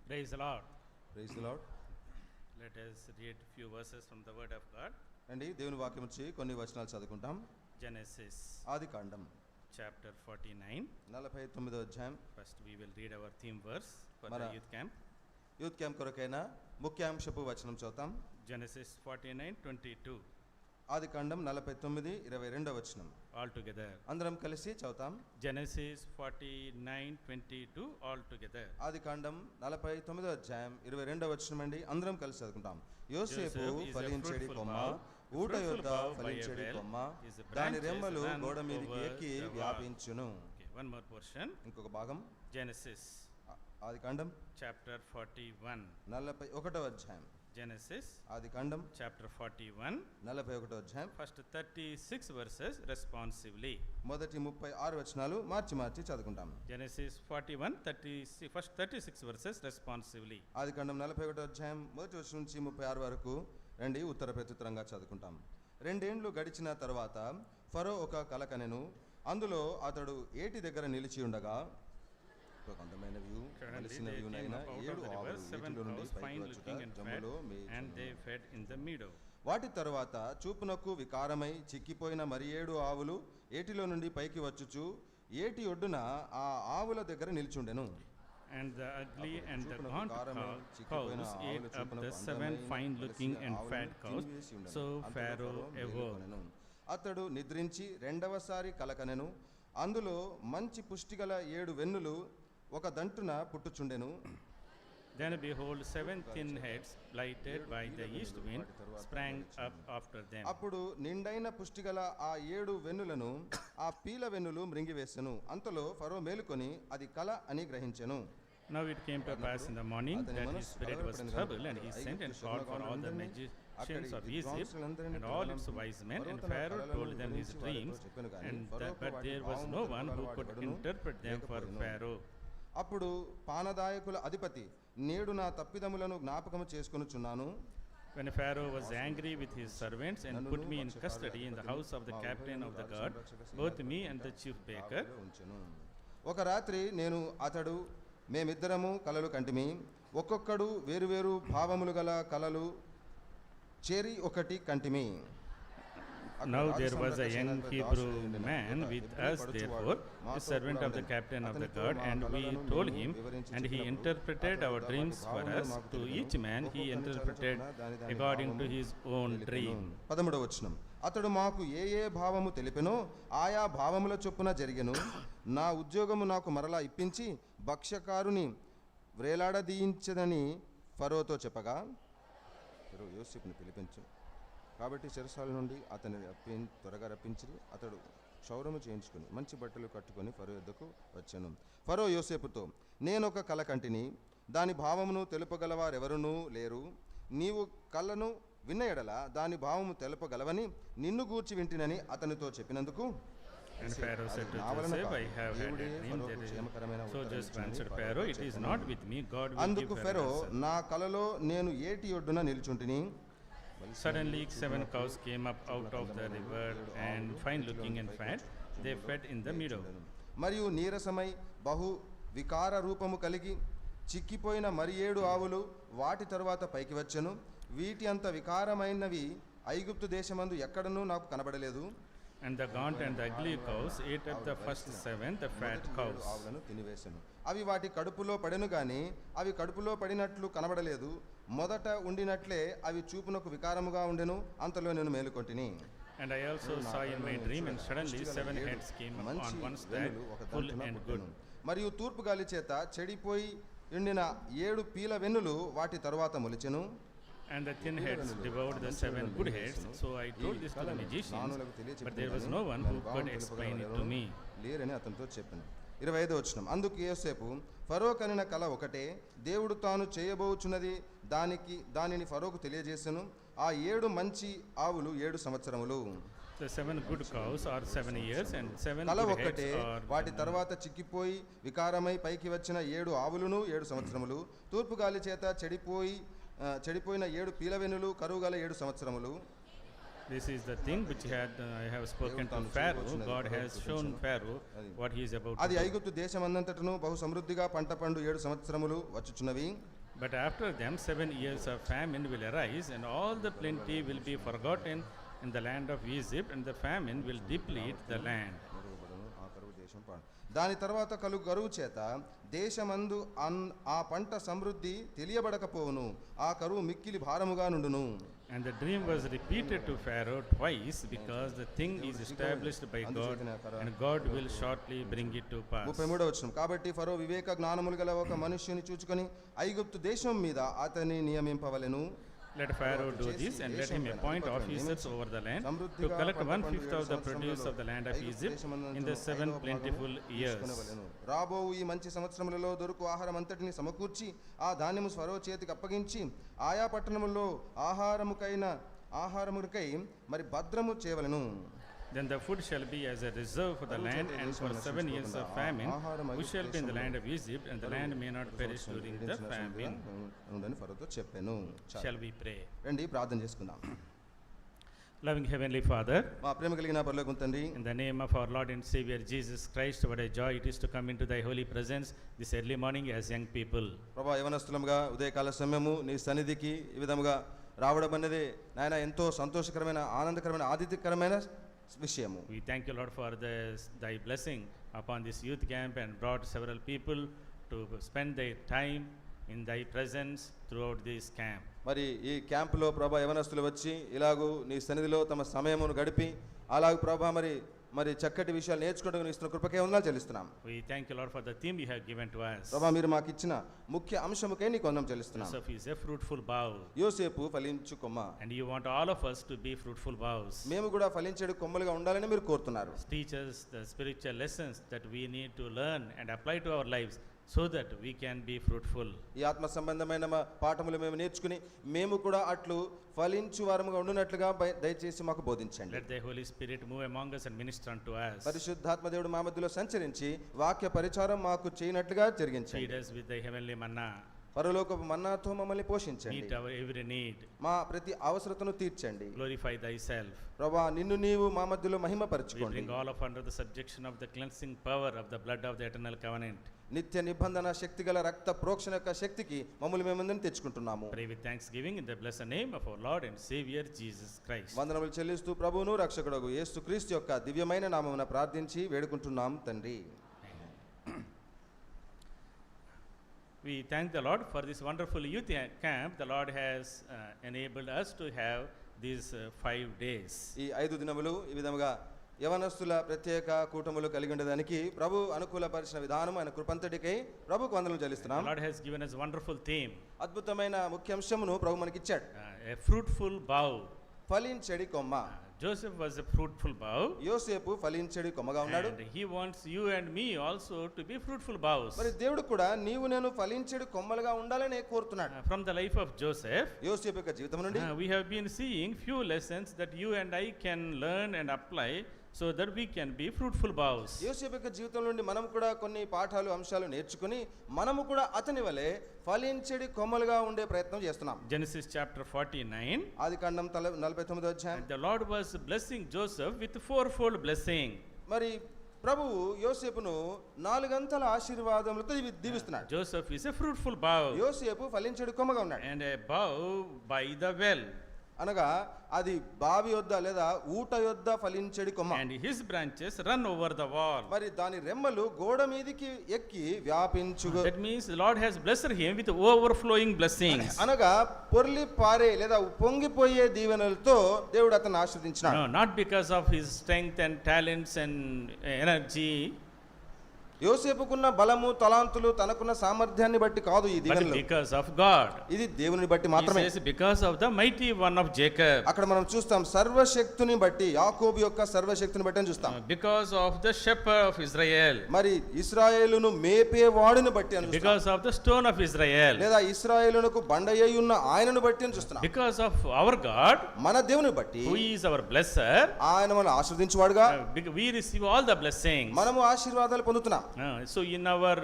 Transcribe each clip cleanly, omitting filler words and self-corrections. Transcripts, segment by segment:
Praise the Lord. Praise the Lord. Let us read few verses from the Word of God. అండి దేవుని వాక్యం నుంచి కొన్ని వచనాలు చదువుకుంటాం. Genesis ఆది కాండం chapter 49. 49వ అధ్యాయం. First we will read our theme verse for మన the youth camp. Youth camp కొరకైన ముఖ్యాంశపు వచనం చదువుతాం. Genesis 49:22. ఆది కాండం 49:22 వచనం. All together. అందరం కలిసి చదువుతాం. Genesis 49:22 all together. ఆది కాండం 49వ అధ్యాయం 22వ వచనం అండి. అందరం కలిసి చదువుకుంటాం. యోసేపు ఫలించేడి కొమ్మ, ఊట యొద్ద ఫలించేడి కొమ్మ, దాని రెమ్మలు గోడ మీదకి ఎక్కి వ్యాపించును. Okay, one more portion. ఇంకొక భాగం Genesis ఆది కాండం chapter 41. 41వ అధ్యాయం. Genesis ఆది కాండం chapter 41. 41వ అధ్యాయం. First 36 verses responsively. మొదటి 36 వచనాలు మార్చి చదువుకుంటాం. Genesis 41, first 36 verses responsively. ఆది కాండం 41వ అధ్యాయం మొదటి వచనం నుంచి 36 వరకు రండి ఉత్తర ప్రత్యుత్తరంగా చదువుకుంటాం. 2 ఏండ్లు గడిచిన తర్వాత ఫరో ఒక కల కనెను. అందులో అతడు ఏటి దగ్గర నిలిచి ఉండగా అందమైన వ్యూ కలిసిన వ్యూనైనా 7 ఆవులు వీటిలో నుండి పైకి వచ్చుట జమ్ములో మేయుచుండెను. వాటి తరువాత చూపునకు వికారమై చిక్కిపోయిన మరి 7 ఆవులు ఏటిలో నుండి పైకి వచ్చుచు ఏటి ఒడ్డున ఆ ఆవుల దగ్గర నిల్చుండెను. And the ugly and the gaunt cows ate up the 7 fine-looking and fat cows. So Pharaoh awoke. అతడు నిద్రించి రెండవసారి కలకనెను. అందులో మంచి పుష్టిగల 7 వెన్నులు ఒక దంటున పుట్టుచుండెను. Then behold, 7 thin heads lighted by the east wind sprang up after them. అప్పుడు నిండైన పుష్టిగల ఆ 7 వెన్నులను ఆ పీల వెన్నులు మృంగివేసెను. అంతలో ఫరో మేలుకొని అది కల అని గ్రహించెను. Now it came to pass in the morning that his spirit was troubled, and he sent and called for all the magicians of Egypt and all its wise men, and Pharaoh told them his dreams, but there was no one who could interpret them for Pharaoh. అప్పుడు పానదాయకుల అధిపతి, నేడు నా తప్పిదములను జ్ఞాపకము చేసుకొనుచున్నాను. When Pharaoh was angry with his servants and put me in custody in the house of the captain of the guard, both me and the chief baker. ఒక రాత్రి నేను అతడు మేమిద్దరము కలలు కంటిమి. ఒక్కొక్కడు వేరువేరు భావములు గల కలలు చేరి ఒకటి కంటిమి. Now there was a young Hebrew man with us, therefore, a servant of the captain of the guard, and we told him, and he interpreted our dreams for us. To each man he interpreted according to his own dream. 13వ వచనం. అతడు మాకు ఏ భావము తెలిపెనో ఆయా భావముల చొప్పున జరిగెను. నా ఉద్యోగము నాకు మరలా ఇప్పించి భక్ష్యకారుని వ్రేలాడదీయించదని ఫరోతో చెప్పగా, యోసేపుని పిలిపించు కాబట్టి చెరసాల నుండి అతన్ని త్వరగా రప్పించి అతడు క్షౌరము చేయించుకుని మంచి బట్టలు కట్టుకొని ఫరో యొద్దకు వచ్చెను. ఫరో యోసేపుతో, నేనొక కల కంటిని, దాని భావమును తెలుపగలవారెవరునూ లేరు. నీవు కళ్ళను విన్న ఎడల దాని భావము తెలుపగలవని నిన్ను గూర్చి వింటినని అతనితో చెప్పినందుకు, And Pharaoh said to Joseph, I have had a dream. So Joseph answered Pharaoh, it is not with me, God will give. అందుకు ఫరో, నా కలలో నేను ఏటి ఒడ్డున నిలుచుంటిని. Suddenly 7 cows came up out of the river, and fine looking and fat, they fed in the meadow. మరియు నీరసమై బహు వికార రూపము కలిగి చిక్కిపోయిన మరి 7 ఆవులు వాటి తరువాత పైకి వచ్చెను. వీటి అంత వికారమైనవి ఐగుప్తు దేశమందు ఎక్కడనూ నాకు కనబడలేదు. And the gaunt and the ugly cows ate up the first 7, the fat cows. ఆవులను తినివేసెను. అవి వాటి కడుపులో పడెను గాని అవి కడుపులో పడినట్లు కనబడలేదు. మొదట ఉండినట్లే అవి చూపునకు వికారముగా ఉండెను. అంతలో నేను మేలుకొంటిని. And I also saw in my dream, and suddenly 7 heads came on one stack, full and good. మరియు తూర్పు గాలి చేత చెడిపోయి ఉండిన 7 పీల వెన్నులు వాటి తరువాత మొలిచెను. And the thin heads devoured the 7 good heads. So I told this to the magicians, but there was no one who could explain it to me. లేరని అతనితో చెప్పాను. 25వ వచనం. అందుకు యోసేపు, ఫరో కనిన కల ఒకటే, దేవుడు తాను చేయబోచున్నది దానిని ఫరోకు తెలియజేసెను. ఆ 7 మంచి ఆవులు 7 సంవత్సరములు. The 7 good cows are 7 years, and 7 కల good ఒకటే, heads వాటి తర్వాత చిక్కిపోయి వికారమై పైకి వచ్చిన 7 ఆవులను 7 సంవత్సరములు. తూర్పు గాలి చేత చెడిపోయిన 7 పీలవెన్నులు కరువు గల 7 సంవత్సరములు. This is the thing which I have spoken to Pharaoh. God has shown Pharaoh what he is about to do. అది ఐగుప్తు దేశమందంతటను బహు సమృద్ధిగా పంట పండు 7 సంవత్సరములు వచ్చుచున్నవి. But after them 7 years of famine will arise, and all the plenty will be forgotten in the land of Egypt, and the famine will deplete the land. మెరుగుపడును, ఆ కరువు దేశం పాడు. దాని తర్వాత కలుగు కరువు చేత దేశమందు ఆ పంట సమృద్ధి తెలియబడకపోవును, ఆ కరువు మిక్కిలి భారముగా నుండును. And the dream was repeated to Pharaoh twice, because the thing is established by God, and God will shortly bring it to pass. 33వ వచనం. కాబట్టి ఫరో వివేక జ్ఞానములు గల ఒక మనుష్యుని చూచుకొని ఐగుప్తు దేశం మీద అతన్ని నియమింపవలెను. Let Pharaoh do this, and let him appoint officers over the land to collect 1/5 of the produce of the land of Egypt in the 7 plentiful years. రాబోవు ఈ మంచి సంవత్సరములలో దొరుకు ఆహారం అంతటిని సమకూర్చి ఆ ధాన్యము ఫరో చేతికి అప్పగించి ఆయా పట్టణములో ఆహారముకై మరి భద్రము చేయవలెను. Then the food shall be as a reserve for the land, and for 7 years of famine we shall be in the land of Egypt, and the land may not perish during the famine. ఫరోతో చెప్పాను. Shall we pray? రండి ప్రార్థన చేసుకుందాం. Loving Heavenly Father, మా ప్రేమ కలిగిన పరలోకపు తండ్రి, in the name of our Lord and Savior Jesus Christ, what a joy it is to come into thy holy presence this early morning as young people. ప్రభా, యవనస్తులముగా ఉదయకాల సమయము నీ సన్నిధికి ఈ విధముగా రావడం అనేది నాయన ఎంతో సంతోషకరమైన ఆనందకరమైన ఆదిత్యకరమైన విషయము. We thank you, Lord, for thy blessing upon this youth camp, and brought several people to spend their time in thy presence throughout this camp. మరి ఈ క్యాంపులో ప్రభా యవనస్తులు వచ్చి ఇలాగూ నీ సన్నిధిలో తమ సమయమును గడిపి అలాగూ ప్రభా మరి చక్కటి విషయాలు నేర్చుకుంటూ ఇస్తున్న కృపకే వందనాలు చెల్లిస్తున్నాం. We thank you, Lord, for the theme you have given to us. ప్రభా, మీరు మాకు ఇచ్చిన ముఖ్య అంశముకై నీకు వందనం చెల్లిస్తున్నాం. Joseph is a fruitful bough, యోసేపు ఫలించు కొమ్మ. and you want all of us to be fruitful boughs. మేము కూడా ఫలించేడు కొమ్మలుగా ఉండాలని మీరు కోరుతున్నారు. Teach us the spiritual lessons that we need to learn and apply to our lives, so that we can be fruitful. ఈ ఆత్మ సంబంధమైన పాఠములు మేము నేర్చుకుని మేము కూడా అట్లు ఫలించు వారముగా ఉండునట్లుగా దయచేసి మాకు బోధించండి. Let the Holy Spirit move among us and minister unto us. పరిశుద్ధాత్మ దేవుడు మా మధ్యలో సంచరించి వాక్య పరిచారం మాకు చేయనట్లుగా జరిగించండి. Feed us with the heavenly manna. పరలోకపు మన్నాతో మమ్మల్ని పోషించండి. Meet our every need. మా ప్రతి అవసరతను తీర్చండి. Glorify thyself. ప్రభువా, నిన్ను నీవు మా మధ్యలో We మహిమపరచుకోండి. bring all of under the subjection of the cleansing power of the blood of the eternal covenant. నిత్య నిబంధన శక్తి గల రక్త ప్రోక్షణ యొక్క శక్తికి మమ్మల్ని మేమందరం తెచ్చుకుంటున్నాము. Pray with thanksgiving in the blessed name of our Lord and Savior Jesus Christ. వందనములు చెల్లిస్తూ ప్రభువును రక్షకుడగు యేసుక్రీస్తు యొక్క దివ్యమైన నామమున ప్రార్థించి వేడుకుంటున్నాం తండ్రి. We thank the Lord for this wonderful youth camp. The Lord has enabled us to have these 5 days. ఈ 5 దినములు ఈ విధముగా యవనస్తుల ప్రత్యేక కూటములు కలిగి ఉండడానికి ప్రభు అనుకూలపరిచిన విధానం ఆయన కృపంతటికై ప్రభుకు వందనలు The చెల్లిస్తున్నాం. Lord has given us wonderful theme, అద్భుతమైన ముఖ్య అంశమును ప్రభు మనకిచ్చాడు. a fruitful bough. ఫలించడి comma. Joseph was a fruitful bough, యోసేపు ఫలించడి కొమ్మగా ఉన్నాడు. and he wants you and me also to be fruitful boughs. మరి దేవుడు కూడా నీవు నేను ఫలించడి కొమ్మలుగా ఉండాలని కోరుతున్నాడు. From the life of Joseph, యోసేపు యొక్క జీవితం నుండి we have been seeing few lessons that you and I can learn and apply, so that we can be fruitful boughs. యోసేపు యొక్క జీవితం నుండి మనం కూడా కొన్ని పాఠాలు అంశాలు నేర్చుకుని మనము కూడా అతని వలె ఫలించడి కొమ్మలుగా ఉండే ప్రయత్నం చేస్తున్నాం. Genesis chapter 49. ఆదికాండం 49వ అధ్యాయం. And the Lord was blessing Joseph with fourfold blessing. మరి ప్రభువు యోసేపును 4 అంతల ఆశీర్వాదములతో దీవిస్తున్నాడు. Joseph is a fruitful bough, యోసేపు ఫలించడి కొమ్మగా ఉన్నాడు. and a bough by the well, అనగా అది బావి యొద్ద లేదా ఊట యొద్ద ఫలించడి కొమ్మ. and his branches run over the wall. మరి దాని రెమ్మలు గోడ మీదికి ఎక్కి వ్యాపించు. That means the Lord has blessed him with overflowing blessings. అనగా పొర్లి పారే లేదా పొంగిపోయే దీవెనలతో దేవుడు అతన్ని ఆశీర్వదించినాడు. No, not because of his strength and talents and energy. యోసేపుకున్న బలము తలాంతులు తనకున్న సామర్థ్యాన్ని బట్టి కాదు ఈ But దీవెనలు. because of God. ఇది దేవుని బట్టి He మాత్రమే. says because of the mighty one of Jacob. అక్కడ మనం చూస్తాం సర్వశక్తిని బట్టి, యాకోబు యొక్క సర్వశక్తిని బట్టి అని చూస్తాం. Because of the shepherd of Israel. మరి ఇశ్రాయేలును మేపేవాడిని బట్టి అని చూస్తాం. Because of the stone of Israel. లేదా ఇశ్రాయేలునకు బండయ్యి ఉన్న ఆయనను బట్టి అని చూస్తున్నాం. Because of our God, మన దేవుని బట్టి, who is our blesser, ఆయన మనల్ని ఆశీర్వదించువాడుగా we receive all the blessings. మనము ఆశీర్వాదాలు పొందుతున్నాం. So in our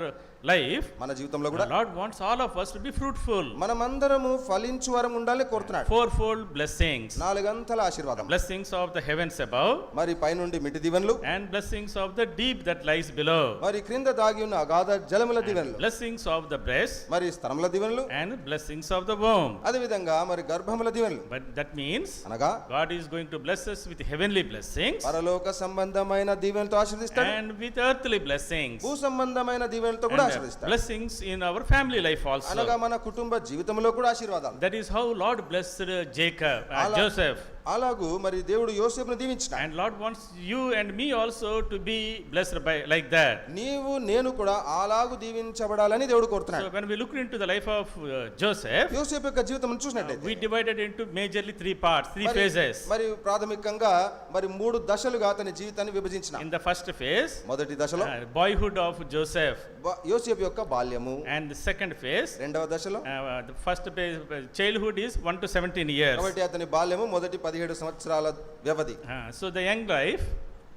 life, మన జీవితంలో the కూడా Lord wants all of us to be fruitful. మనమందరము ఫలించు వరం ఉండాలని కోరుతున్నాడు. Fourfold blessings. నాలుగంతల ఆశీర్వాదం, Blessings of the heavens above, మరి పైనుండి మిటి దీవెనలు, and blessings of the deep that lies below. మరి క్రింద దాగి ఉన్న అగాధ జలముల దీవెనలు, Blessings of the breast, మరి స్తనముల దీవెనలు, and blessings of the womb. అదే విధంగా మరి గర్భముల దీవెనలు. But that means అనగా God is going to bless us with heavenly blessings పరలోక సంబంధమైన దీవెనలతో ఆశీర్వదిస్తాడు, and with earthly blessings. భూ సంబంధమైన దీవెనలతో కూడా And ఆశీర్వదిస్తాడు. blessings in our family life అనగా also. మన కుటుంబ జీవితంలో కూడా ఆశీర్వాదాలు. That is how Lord blessed Jacob, Allah- Joseph. అలాగూ మరి దేవుడు యోసేపును దీవించిన. And Lord wants you and me also to be blessed by like that. నీవు నేను కూడా అలాగు దీవించబడాలని దేవుడు So కోరుతున్నాడు. when we look into the life of Joseph, యోసేపు యొక్క జీవితం చూసినట్లయితే we divided into majorly three parts, three మరి- phases. మరి ప్రాథమికంగా మరి 3 దశలుగా అతని జీవితాన్ని విభజించిన. In the first phase, మొదటి దశలో boyhood of Joseph, యోసేపు యొక్క బాల్యము, and the second phase, రెండవ దశలో the first phase, childhood is 1 to 17 years. కాబట్టి అతని బాల్యము మొదటి 17 సంవత్సరాల వ్యవధి. So the young life,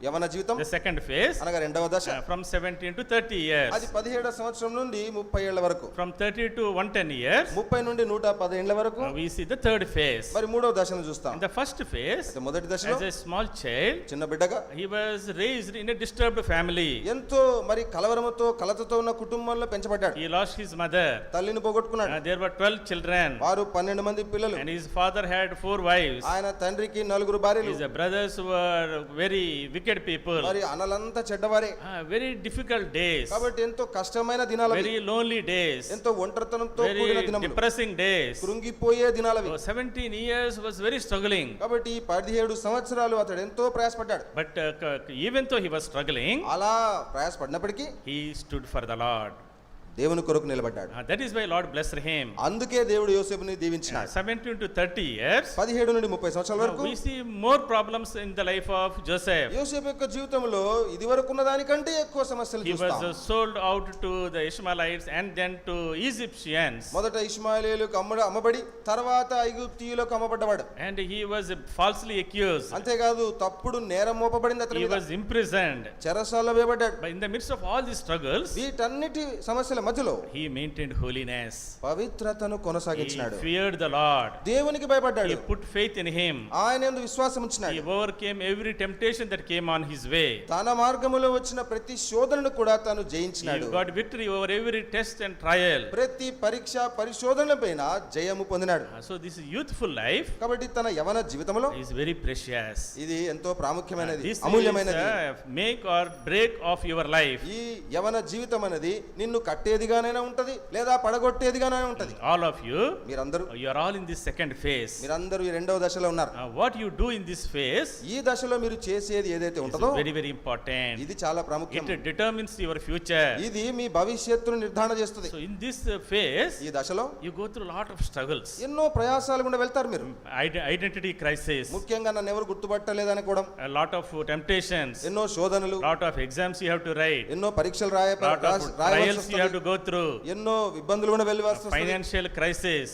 యవన జీవితం the second phase, అనగా రెండవ దశ, from 17 to 30 years. అది 17వ సంవత్సరం నుండి 30 ఏళ్ల వరకు, From 30 to 110 years, 30 నుండి 110 ఏళ్ల వరకు. we see the third phase. మరి మూడవ దశను చూస్తాం. In the first phase, అయితే మొదటి దశలో as a small child, చిన్న బిడ్డగా he was raised in a disturbed family. ఎంతో మరి కలవరముతో కలతతో ఉన్న కుటుంబంలో పెంచబడ్డాడు. He lost his mother. తల్లిని పోగొట్టుకున్నాడు. There were 12 children, వారు 12 మంది పిల్లలు. and his father had 4 wives. ఆయన తండ్రికి 4 భార్యలు. His brothers were very wicked people. మరి అనలంతా చెడ్డవారే. Very difficult days, కాబట్టి ఎంతో కష్టమైన దినాలవి, very lonely days, ఎంతో ఒంటరితనంతో కూడిన very దినములు, depressing days. కృంగిపోయే దినాలవి. 17 years was very struggling. కాబట్టి ఈ 17 సంవత్సరాలు అతడు ఎంతో ప్రయాసపడ్డాడు. But even though he was struggling, అలా ప్రయాసపడినప్పటికీ he stood for the Lord. దేవుని కొరకు నిలబడ్డాడు. That is why Lord blessed him. అందుకే దేవుడు యోసేపుని దీవించినాడు. 17 to 30 years, 17 నుండి 30 సంవత్సరాల వరకు we see more problems in the life of Joseph. యోసేపు యొక్క జీవితంలో ఇది వరకు ఉన్న దానికంటే ఎక్కువ సమస్యలు He was చూస్తాం. sold out to the Ishmaelites and then to Egyptians. మొదట ఇష్మాయేలీయులకు అమ్మబడి తర్వాత ఐగుప్తీయులకు అమ్మబడ్డవాడు. And he was falsely accused. అంతేకాదు తప్పుడు నేరం మోపబడింది అతని He మీద. was imprisoned. చెరసాలలో వేయబడ్డాడు. But in the midst of all these struggles, వీటన్నిటి సమస్యల మధ్యలో he maintained holiness. పవిత్రతను He కొనసాగించినాడు. feared the Lord. దేవునికి భయపడ్డాడు. He put faith in him. ఆయన యందు విశ్వాసం He ఉంచినాడు. overcame every temptation that came on his way. తన మార్గములో వచ్చిన ప్రతి శోధనను కూడా తాను He జయించినాడు. got victory over every test and trial. ప్రతి పరీక్ష పరిశోధనలపైన జయము పొందినాడు. So this youthful life కాబట్టి తన యవన జీవితంలో is very precious. ఇది ఎంతో ప్రాముఖ్యమైనది, This అమూల్యమైనది. is make or break of your life. ఈ యవన జీవితం అనేది నిన్ను కట్టేదిగానైనా ఉంటది లేదా పడగొట్టేదిగానైనా ఉంటది. All of you, మీరందరూ you are all in this second phase. మీరందరూ ఈ రెండవ దశలో ఉన్నారు. What you do in this phase ఈ దశలో మీరు చేసేది ఏదైతే is ఉంటుందో very, very important. ఇది చాలా ప్రాముఖ్యం. It determines your future. ఇది మీ భవిష్యత్తును నిర్ధారణ చేస్తుంది. So in this phase, ఈ దశలో you go through a lot of struggles. ఎన్నో ప్రయాసాలు గుండా వెళ్తారు మీరు. Identity crisis, ముఖ్యంగా నన్ను ఎవరు గుర్తుపట్టలేదనుకోవడం, a lot of temptations, ఎన్నో శోధనలు, lot of exams you have to write, ఎన్నో పరీక్షలు lot of trials you have to go through, ఎన్నో ఇబ్బందులు కూడా వెళ్ళవలసి వస్తుంది. financial crisis,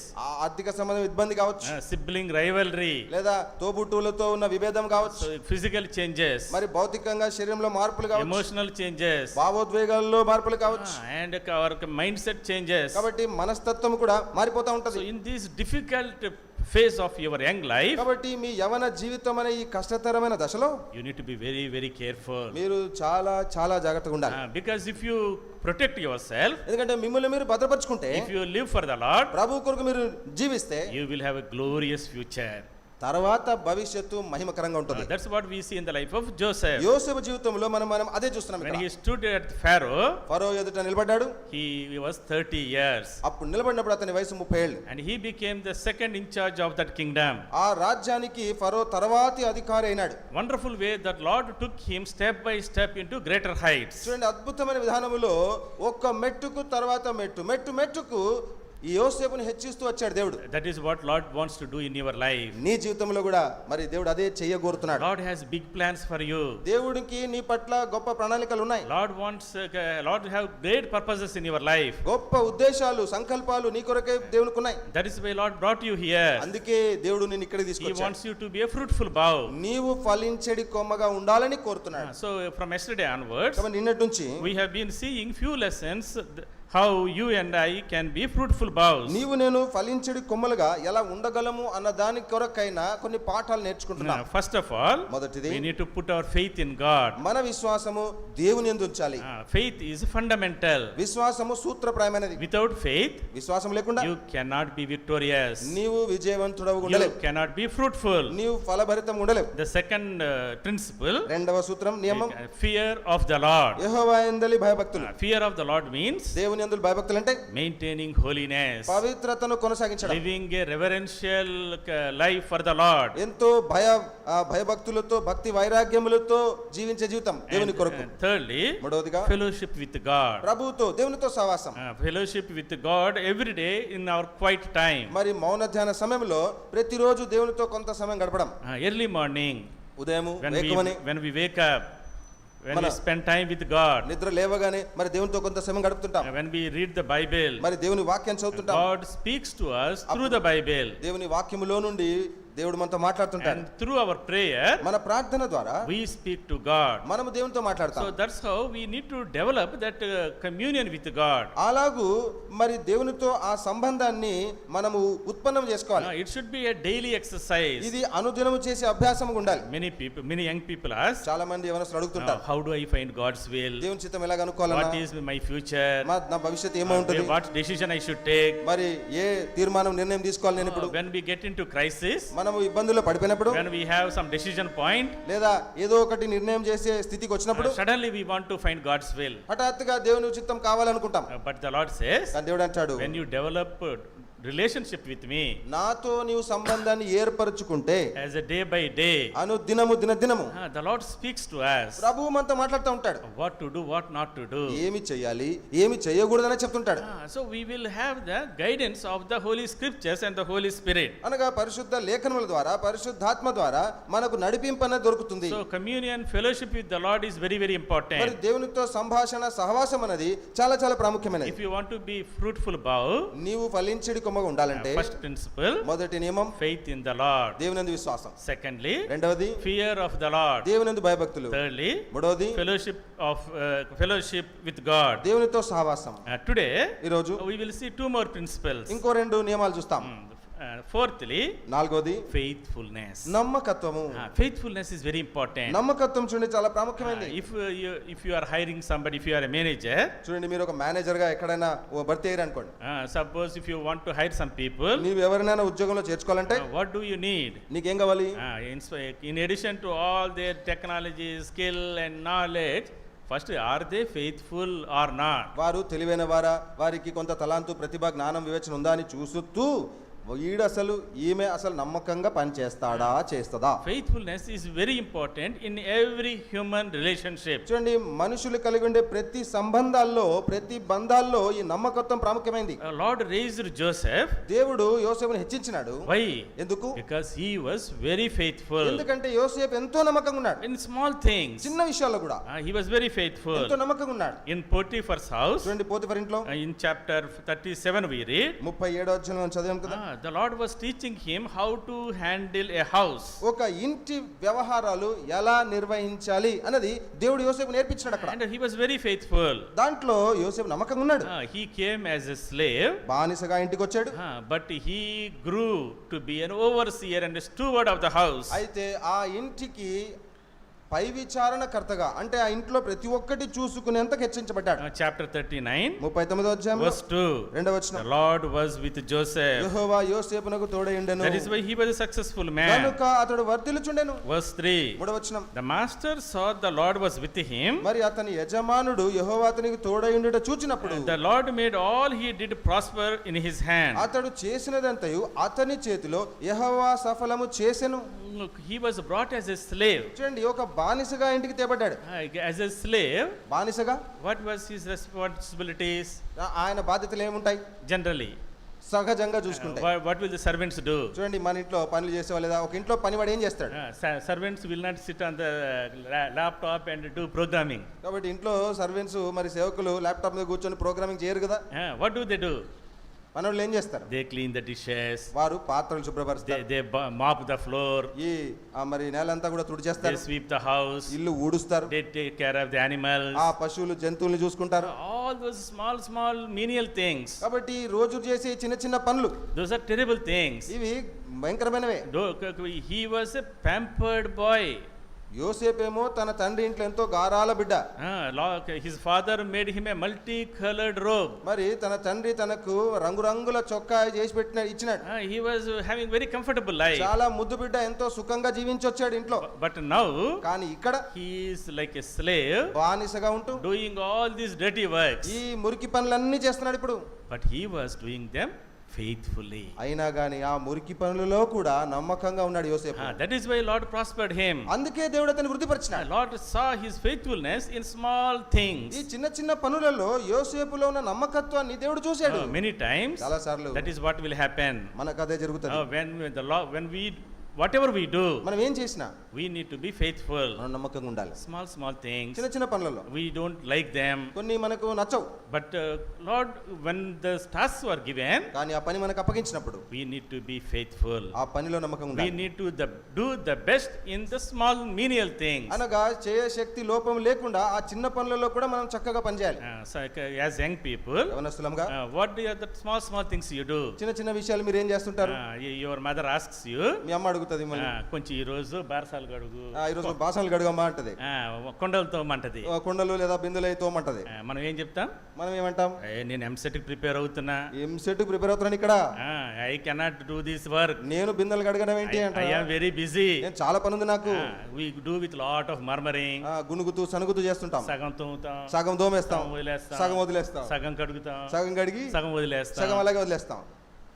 ఆర్థిక సంబంధం ఇబ్బంది కావచ్చు, sibling rivalry, లేదా తోబుట్టువులతో ఉన్న విభేదం కావచ్చు, so physical changes, మరి భౌతికంగా శరీరంలో మార్పులు కావచ్చు, emotional changes, భావోద్వేగాల్లో మార్పులు కావచ్చు. and our mindset changes. కాబట్టి మనస్తత్వం కూడా మారిపోతా So ఉంటది. in this difficult phase of your young life, కాబట్టి మీ యవన జీవితం అనే ఈ కష్టతరమైన దశలో you need to be very, very careful. మీరు చాలా చాలా జాగ్రత్తగా ఉండాలి. Because if you protect yourself, ఎందుకంటే మిమ్మల్ని మీరు భద్రపరుచుకుంటే, if you live for the Lord, ప్రభు కొరకు మీరు జీవిస్తే you will have a glorious future. తర్వాత భవిష్యత్తు మహిమకరంగా ఉంటుంది. That's what we see in the life of Joseph. యోసేపు జీవితంలో మనం అదే చూస్తున్నాం. When ఇక్కడ he stood at Pharaoh, ఫరో ఎదుట నిలబడ్డాడు. he was 30 years. అప్పుడు నిలబడినప్పుడు అతని వయసు 30 ఏళ్ళు. And he became the second in charge of that kingdom. ఆ రాజ్యానికి ఫరో తర్వాతి అధికారి అయినాడు. Wonderful way that Lord took him step by step into greater heights. చూడండి, అద్భుతమైన విధానములో ఒక్క మెట్టుకు తర్వాత మెట్టుకు ఈ యోసేపుని హెచ్చిస్తూ వచ్చాడు దేవుడు. That is what Lord wants to do in your life. నీ జీవితంలో కూడా మరి దేవుడు అదే చేయగోరుతున్నాడు. Lord has big plans for you. దేవుడికి నీ పట్ల గొప్ప ప్రణాళికలు ఉన్నాయి. Lord have great purposes in your life. గొప్ప ఉద్దేశాలు, సంకల్పాలు నీ కొరకే దేవునికి ఉన్నాయి. That is why Lord brought you here. అందుకే దేవుడు నిన్ను ఇక్కడికి He తీసుకొచ్చాడు. wants you to be a fruitful bough. నీవు ఫలించడి కొమ్మగా ఉండాలని కోరుతున్నాడు. So from yesterday onwards, కాబట్టి నిన్నటి నుంచి we have been seeing few lessons how you and I can be fruitful boughs. నీవు నేను ఫలించడి కొమ్మలుగా ఎలా ఉండగలము అన్న దాని కొరకైనా కొన్ని పాఠాలు నేర్చుకుంటున్నాం. First of all, మొదటిది we need to put our faith in God. మన విశ్వాసము దేవుని యందు ఉంచాలి. Faith is fundamental. విశ్వాసము సూత్రప్రాయమైనది. Without faith, విశ్వాసం లేకుండా you cannot be victorious. నీవు విజయవంతుడవు You ఉండలేవు. cannot be fruitful. నీవు ఫలభరితం ఉండలేవు. The second principle, రెండవ సూత్రం నియమం fear of the Lord. యెహోవా యందలి భయభక్తులు. Fear of the Lord means దేవుని యందు భయభక్తులు అంటే maintaining holiness, పవిత్రతను కొనసాగించడం, living a reverential life for the Lord. ఎంతో భయభక్తులతో భక్తి వైరాగ్యములతో జీవించే జీవితం దేవుని కొరకు. Thirdly, మూడవదిగా fellowship with God. ప్రభువుతో దేవునితో సహవాసం. Fellowship with God every day in our quiet time. మరి మౌన ధ్యాన సమయంలో ప్రతిరోజు దేవునితో కొంత సమయం గడపడం. Early morning, ఉదయము when we wake up, when we spend time with God, నిద్ర లేవగానే మరి దేవునితో కొంత సమయం గడుపుతుంటాం. when we read the Bible, మరి దేవుని వాక్యం చదువుతుంటాం. God speaks to us through the Bible. దేవుని వాక్యములో నుండి దేవుడు మనతో మాట్లాడుతుంటాడు. And through our prayer, మన ప్రార్థన ద్వారా we speak to God. మనము దేవునితో మాట్లాడతాం. So that's how we need to develop that communion with God. అలాగూ మరి దేవునితో ఆ సంబంధాన్ని మనము ఉత్పన్నం చేసుకోవాలి. It should be a daily exercise. ఇది అనుదినము చేసే అభ్యాసం ఉండాలి. Many young people ask, చాలా మంది యవనస్తులు అడుగుతుంటారు, how do I find God's will? దేవుని చిత్తం ఎలా కనుక్కోవాలన్నా, What is my future? నా భవిష్యత్తు ఏమో ఉంటుంది, What decision I should take? మరి ఏ తీర్మానం నిర్ణయం తీసుకోవాలి నేను ఇప్పుడు. When we get into crisis, మనము ఇబ్బందుల్లో పడిపోయినప్పుడు, when we have some decision point, లేదా ఏదో ఒకటి నిర్ణయం చేసే స్థితికి వచ్చినప్పుడు, suddenly we want to find God's will. హఠాత్తుగా దేవుని చిత్తం కావాలనుకుంటాం. But the Lord says, కానీ దేవుడు అంటాడు, when you develop relationship with me, నాతో నీవు సంబంధాన్ని ఏర్పరచుకుంటే, as a day by day, అనుదినము దినదినము the Lord speaks to us. ప్రభువు మనతో మాట్లాడుతూ ఉంటాడు. What to do, what not to do. ఏమి చేయాలి, ఏమి చేయకూడదని చెప్తుంటాడు. So we will have the guidance of the Holy Scriptures and the Holy Spirit. అనగా పరిశుద్ధ లేఖనముల ద్వారా, పరిశుద్ధాత్మ ద్వారా మనకు నడిపింపు అనేది దొరుకుతుంది. So communion, fellowship with the Lord is very, very మరి important. దేవునితో సంభాషణ, సహవాసం అనేది చాలా చాలా ప్రాముఖ్యమైనది. If you want to be fruitful bough, నీవు ఫలించడి కొమ్మగా ఉండాలంటే first principle, మొదటి నియమం faith in the Lord. దేవునందు విశ్వాసం. Secondly, రెండవది fear of the Lord. దేవునందు భయభక్తులు. Thirdly, మూడవది fellowship with God. దేవునితో సహవాసం. Today, ఈరోజు we will see two more principles. ఇంకో రెండు నియమాలు చూస్తాం. Fourthly, నాలుగోది faithfulness. నమ్మకత్వము. Faithfulness is very important. నమ్మకత్వం చూడండి చాలా ప్రాముఖ్యమైనది. If you are hiring somebody, if you are a manager, చూడండి మీరు ఒక మేనేజర్ గా ఎక్కడైనా భర్తీ అయ్యారు అనుకోండి. suppose if you want to hire some people, నీవు ఎవరినైనా ఉద్యోగంలో చేర్చుకోవాలంటే what do you need? నీకేం కావాలి? In addition to all their technology, skill and knowledge, first, are they faithful or not? వారు తెలివైన వారా, వారికి కొంత తలాంతు, ప్రతిభ, జ్ఞానం, వివేచన ఉందా అని చూస్తూ ఈడు అసలు ఈమె అసలు నమ్మకంగా పనిచేస్తాడా, చేస్తుందా. Faithfulness is very important in every human relationship. చూడండి మనుషులు కలిగి ఉండే ప్రతి సంబంధాల్లో, ప్రతి బంధాల్లో ఈ నమ్మకత్వం ప్రాముఖ్యమైనది. Lord raised Joseph. దేవుడు యోసేపును హెచ్చించినాడు. Why? ఎందుకు? Because he was very faithful. ఎందుకంటే యోసేపు ఎంతో నమ్మకంగా ఉన్నాడు. In small things, చిన్న విషయాల్లో కూడా he was very faithful. ఎంతో నమ్మకంగా ఉన్నాడు. In Potiphar's house, చూడండి పోతిఫర్ ఇంట్లో in chapter 37 we read, 37వ అధ్యాయం చదివాం కదా. the Lord was teaching him how to handle a house. ఒక ఇంటి వ్యవహారాలు ఎలా నిర్వహించాలి అన్నది దేవుడు యోసేపు నేర్పించాడు అక్కడ. And he was very faithful. దాంట్లో యోసేపు నమ్మకంగా ఉన్నాడు. He came as a slave, బానిసగా ఇంటికి వచ్చాడు. but he grew to be an overseer and a steward of the house. అయితే ఆ ఇంటికి పై విచారణకర్తగా, అంటే ఆ ఇంట్లో ప్రతి ఒక్కటి చూసుకునేంత హెచ్చించబడ్డాడు. Chapter 39, 39వ అధ్యాయం verse 2, రెండవ వచనం, the Lord was with Joseph. యెహోవా యోసేపునకు తోడై ఉండెను. That is why he was a successful man. కనుక అతడు వర్ధిల్లుచుండెను. Verse 3, మూడవ వచనం, the master saw the Lord was with him. మరి అతని యజమానుడు యెహోవా అతనికి తోడై ఉండుట చూచినప్పుడు The Lord made all he did prosper in his hand. అతడు చేసినదంతయు అతని చేతిలో యెహోవా సఫలము చేసెను. He was brought as a slave. చూడండి ఒక బానిసగా ఇంటికి తేబడ్డాడు. As a slave, బానిసగా what was his responsibilities? ఆయన బాధ్యతలు ఏముంటాయి? Generally, సహజంగా చూసుకుంటే what will the servants do? చూడండి మన ఇంట్లో పనులు చేసేవాళ్ళు, లేదా ఒక ఇంట్లో పనివాడు ఏం చేస్తాడు? Servants will not sit on the laptop and do programming. కాబట్టి ఇంట్లో సర్వెంట్స్, మరి సేవకులు ల్యాప్టాప్ మీద కూర్చొని ప్రోగ్రామింగ్ చేయరు కదా. What do they do? మనోళ్ళు ఏం చేస్తారు? They clean the dishes. వారు పాత్రలు శుభ్రపరుస్తారు. They mop the floor. ఈ మరి నేలంతా కూడా తుడిచేస్తారు. They sweep the house. ఇల్లు ఊడుస్తారు. They take care of the animals. ఆ పశువులు, జంతువుల్ని చూసుకుంటారు. All all those small menial things, కాబట్టి రోజు చేసే చిన్న చిన్న పనులు those are terrible things. ఇవి భయంకరమైనవే. He was a pampered boy. యోసేపేమో తన తండ్రి ఇంట్లో ఎంతో గారాల బిడ్డ. His father made him a multicolored robe. మరి తన తండ్రి తనకు రంగురంగుల చొక్కా చేసి ఇచ్చినాడు. He was having very comfortable life. చాలా ముద్దు బిడ్డ, ఎంతో సుఖంగా జీవించొచ్చాడు ఇంట్లో. But now కానీ ఇక్కడ he is like a slave, బానిసగా ఉంటూ doing all these dirty works. ఈ మురికి పనులన్నీ చేస్తున్నాడు ఇప్పుడు. But he was doing them faithfully. అయినా గాని ఆ మురికి పనులలో కూడా నమ్మకంగా ఉన్నాడు యోసేపు. That is why Lord prospered him. అందుకే దేవుడు అతన్ని వృద్ధిపరిచాడు. Lord saw his faithfulness in small things. ఈ చిన్న చిన్న పనులలో యోసేపులో ఉన్న నమ్మకత్వాన్ని దేవుడు చూశాడు. Many times చాలా సార్లు that is what will happen. మనకు అదే జరుగుతుంది. When we whatever we do, మనం ఏం చేసినా we need to be faithful. మనం నమ్మకంగా ఉండాలి. Small things, చిన్న చిన్న పనులలో we don't like them, కొన్ని మనకు నచ్చవు. but Lord, when the tasks were given, కానీ ఆ పని మనకు అప్పగించినప్పుడు we need to be faithful. ఆ పనిలో నమ్మకంగా We ఉండాలి. need to do the best in the small menial things. అనగా చేయ శక్తి లోపం లేకుండా ఆ చిన్న పనులలో కూడా మనం చక్కగా పనిచేయాలి. So as young people, యవనస్తులంగా what are the small things you do? చిన్న చిన్న విషయాలు మీరు ఏం చేస్తుంటారు? Your mother asks you, మీ అమ్మ అడుగుతుంది మళ్ళీ, కొంచెం ఈ రోజు బారసాలు గడుగు, ఈ రోజు బాసనలు కడగమ్మా అంటది, కొండలతో మంటది, కొండలు లేదా బిందులు అయితే తోమంటది. మనం ఏం చెప్తాం? మనం ఏమంటాం? నేను ఎంసెట్ కి ప్రిపేర్ అవుతున్నా, ఎంసెట్ ప్రిపేర్ అవుతున్నాను ఇక్కడ, I cannot do this work, నేను బిందెలు కడగడం ఏంటి అంటే, ఐ యామ్ వెరీ బిజీ, నేను చాలా పని ఉంది నాకు. We do with lot of murmuring, గునుగుతూ సనుగుతూ చేస్తుంటాం. సగం తోముతాం, సగం దోమేస్తాం, వదిలేస్తాం, సగం వదిలేస్తాం, సగం కడుగుతాం, సగం కడిగి సగం వదిలేస్తాం, సగం అలాగే వదిలేస్తాం.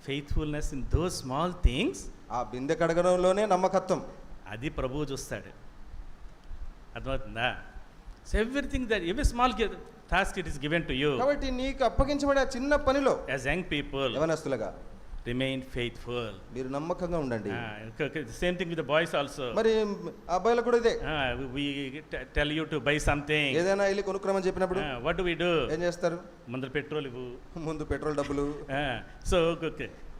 Faithfulness in those small things, ఆ బిందె కడగడంలోనే నమ్మకత్వం. అది ప్రభువు చూస్తాడు. అర్థమవుతుందా? So everything that every small task it is given to you. కాబట్టి నీకు అప్పగించబడే ఆ చిన్న పనిలో యాజ్ యంగ్ పీపుల్ యవనస్తులుగా remain faithful. మీరు నమ్మకంగా ఉండండి. Same thing with the boys also. మరి అబ్బాయిలకు కూడా ఇదే. We tell you to buy something. ఏదైనా వెళ్ళి కొనుక్కురమని చెప్పినప్పుడు what do we do? ఏం చేస్తారు? ముందు పెట్రోల్ ఇవ్వు, ముందు పెట్రోల్ డబ్బులు.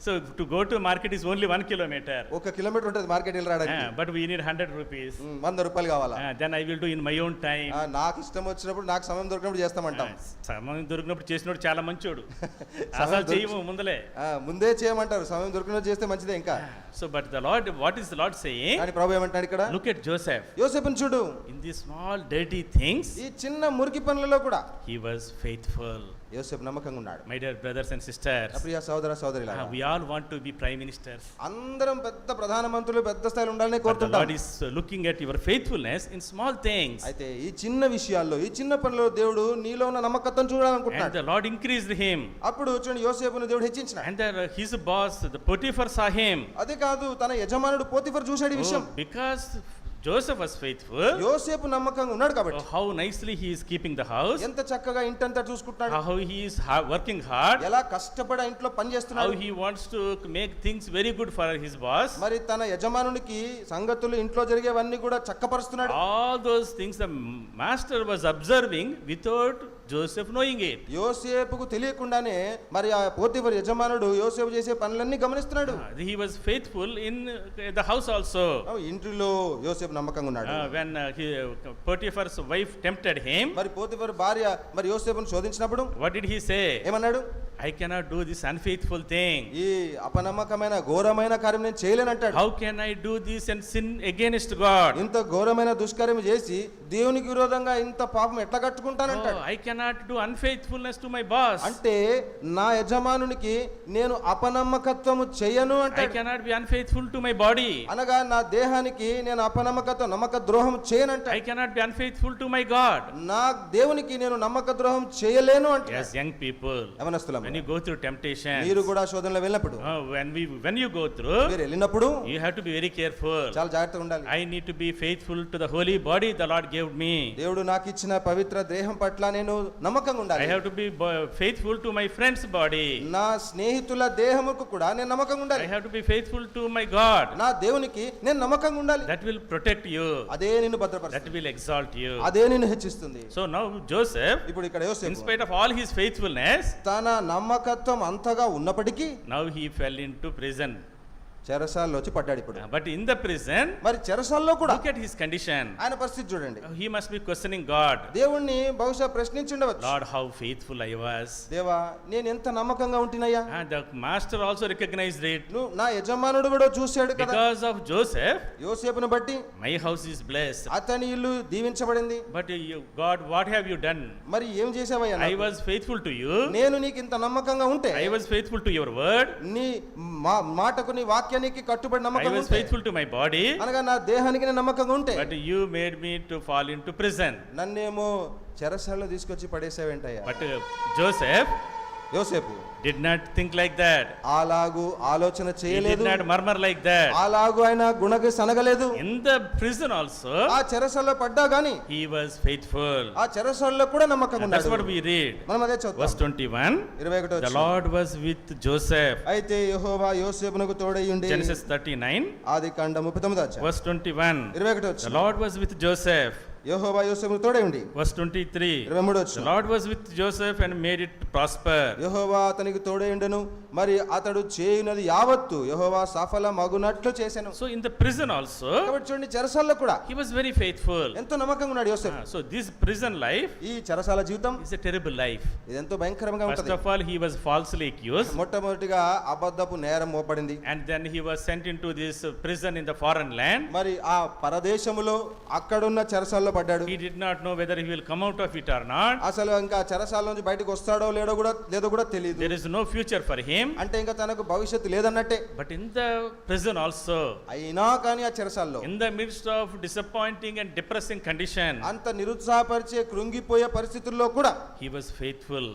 So to go to market is only 1 kilometer. 1 kilometre ఉంటుంది మార్కెట్ వెళ్ళి రావడానికి. But we need 100 rupees. 100 రూపాయలు కావాలా? Then I will do in my own time. నాకు ఇష్టం వచ్చినప్పుడు, నాకు సమయం దొరికినప్పుడు చేస్తామంటాం. సమయం దొరికినప్పుడు చేసినోడు చాలా మంచోడు. అసలు చేయము ముందలే, ముందే చేయమంటారు. సమయం దొరికినప్పుడు చేస్తే మంచిదే ఇంకా. So but the Lord, what is the Lord saying? కానీ ప్రభు ఏమంటాడు ఇక్కడ? Look at Joseph. యోసేపుని చూడు. In these small dirty things, ఈ చిన్న మురికి పనులలో కూడా he was faithful. యోసేపు నమ్మకంగా ఉన్నాడు. My dear brothers and sisters, ప్రియ సోదర సోదరులారా, we all want to be prime ministers. అందరం పెద్ద ప్రధానమంత్రులు, పెద్ద స్థాయిలో ఉండాలని But the కోరుతుంటాం. Lord is looking at your faithfulness in small things. అయితే ఈ చిన్న విషయాల్లో, ఈ చిన్న పనులలో దేవుడు నీలో ఉన్న నమ్మకత్వం And చూడాలనుకుంటున్నాడు. the Lord increased him. అప్పుడు చూడండి, యోసేపును దేవుడు హెచ్చించినాడు. And his boss, the Potiphar, saw him. అదే కాదు, తన యజమానుడు పోతిఫర్ చూశాడు ఈ విషయం. Because Joseph was faithful. యోసేపు నమ్మకంగా ఉన్నాడు కాబట్టి How nicely he is keeping the house. ఎంత చక్కగా ఇంటంతా చూసుకుంటున్నాడు. How he is working hard. ఎలా కష్టపడి ఆ ఇంట్లో పని How చేస్తున్నాడు. he wants to make things very good for his boss. మరి తన యజమానునికి సంగతులు ఇంట్లో జరిగేవన్నీ కూడా చక్కపరుస్తున్నాడు. All those things the master was observing without Joseph knowing it. యోసేపుకు తెలియకుండానే మరి ఆ పోతిఫర్ యజమానుడు యోసేపు చేసే పనులన్నీ గమనిస్తున్నాడు. He was faithful in the house also. ఇంటిలో యోసేపు నమ్మకంగా ఉన్నాడు. When Potiphar's wife tempted him, మరి పోతిఫర్ భార్య మరి యోసేపును శోధించినప్పుడు what did he say? ఏమన్నాడు? I cannot do this unfaithful thing. ఈ అపనమ్మకమైన ఘోరమైన కార్యం నేను చేయలేనంటాడు. How can I do this and sin against God? ఇంత ఘోరమైన దుష్కార్యం చేసి దేవునికి విరోధంగా ఇంత పాపం ఎట్లా కట్టుకుంటానంటాడు. I cannot do unfaithfulness to my boss. అంటే నా యజమానునికి నేను అపనమ్మకత్వము చేయను I అంటాడు. cannot be unfaithful to my body. అనగా నా దేహానికి నేను అపనమ్మకత్వం, నమ్మక ద్రోహం చేయనంట. I cannot be unfaithful to my God. నా దేవునికి నేను నమ్మక ద్రోహం చేయలేను అంట. Yes, young people, యవనస్తులం, when you go through temptation, మీరు కూడా శోధనలో వెళ్ళినప్పుడు, when you go through, మీరు వెళ్ళినప్పుడు you have to be very careful. చాలా జాగ్రత్తగా ఉండాలి. I need to be faithful to the holy body the Lord gave me. దేవుడు నాకు ఇచ్చిన పవిత్ర దేహం పట్ల నేను నమ్మకంగా ఉండాలి. I have to be faithful to my friend's body. నా స్నేహితుల దేహముకు కూడా నేను నమ్మకంగా ఉండాలి. I have to be faithful to my God. నా దేవునికి నేను నమ్మకంగా ఉండాలి. That will protect you. అదే నిన్ను That భద్రపరుస్తుంది, will exalt you. అదే నిన్ను హెచ్చిస్తుంది. So now Joseph, ఇప్పుడు ఇక్కడ in యోసేపు spite of all his faithfulness, తన నమ్మకత్వం అంతగా ఉన్నప్పటికీ now he fell into prison. చెరసాల్లో వచ్చి పడ్డాడు ఇప్పుడు. But in the prison, మరి చెరసాల్లో కూడా look at his condition. ఆయన పరిస్థితి చూడండి. He must be questioning God. దేవుణ్ణి బహుశా ప్రశ్నించుండవచ్చు. Lord, how faithful I was. దేవా నేను ఎంత నమ్మకంగా ఉంటినయ్యా. And the master also recognized it. నువ్వు నా యజమానుడు కూడా చూశాడు కదా. Because of Joseph, యోసేపును బట్టి my house is blessed. అతని ఇల్లు దీవించబడింది. But God, what have you done? మరి ఏం చేసావయ్యా? I was faithful to you. నేను నీకు ఇంత నమ్మకంగా ఉంటే, I was faithful to your word. నీ మాటకు నీ వాక్యానికి కట్టుబడి I నమ్మకంగా was ఉంటే, faithful to my body. అనగా నా దేహానికి నేను నమ్మకంగా ఉంటే, But you made me to fall into prison. నన్నేమో చెరసాలలో తీసుకొచ్చి పడేసావేంటయ్యా. But Joseph యోసేపు did not think like that. అలాగు ఆలోచన He did చేయలేదు. not murmur like that. అలాగు ఆయన గుణకి సనగలేదు. In the prison also, ఆ చెరసాలలో పడ్డా గాని he was faithful. ఆ చెరసాలలో కూడా నమ్మకంగా And that's ఉన్నాడు. what we read. మనం అదే Verse చదువుతాం. 21, 21వ the Lord was with Joseph. అయితే యెహోవా యోసేపునకు తోడైయుండి. Genesis 39, ఆదికాండం 39వ అధ్యాయం verse 21, 21వ the Lord was with Joseph. Jehovah యోసేపునకు తోడైయుండి. Verse 23, 23వ the Lord was with Joseph and made it prosper. యెహోవా అతనికి తోడైయుండెను, మరి అతడు చేయునది యావత్తు యెహోవా సఫలమగునట్లు చేసెను. So in the prison also, కాబట్టి చూడండి చెరసాలలో కూడా he was very faithful. ఎంతో నమ్మకంగా ఉన్నాడు యోసేపు. So this prison life ఈ చెరసాల జీవితం is a terrible life. ఇది ఎంతో భయంకరంగా First ఉంటుంది. of all, he was falsely accused, మొట్టమొదటిగా అబద్ధపు నేరం మోపడింది. and then he was sent into this prison in the foreign land. మరి ఆ పరదేశములో అక్కడున్న చెరసాల్లో పడ్డాడు. He did not know whether he will come out of it or not. అసలు ఇంకా చెరసాల నుంచి బయటకు వస్తాడో లేదో కూడా తెలియదు. There is no future for him. అంటే ఇంకా తనకు భవిష్యత్తు లేదన్నట్టే. But in the prison also, అయినా కానీ ఆ చెరసాల్లో in the midst of disappointing and depressing condition, అంత నిరుత్సాహపరిచే కృంగిపోయే పరిస్థితుల్లో కూడా he was faithful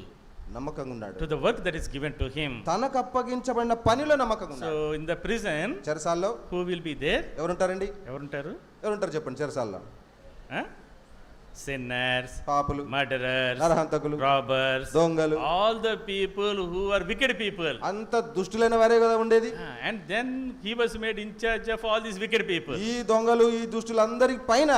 నమ్మకంగా ఉన్నాడు. to the work that is given to him. తనకు అప్పగించబడిన పనిలో నమ్మకంగా ఉన్నాడు. So in the prison, చెరసాల్లో who will be there? ఎవరుంటారండి? ఎవరుంటారు చెప్పండి. చెరసాల్లో Huh? Sinners, పాపులు, murderers, నరహంతకులు, robbers, దొంగలు, all the people who are wicked people. అంత దుష్టులైన వారే కదా ఉండేది. And then he was made in charge of all these wicked people. ఈ దొంగలు ఈ దుష్టులందరి పైన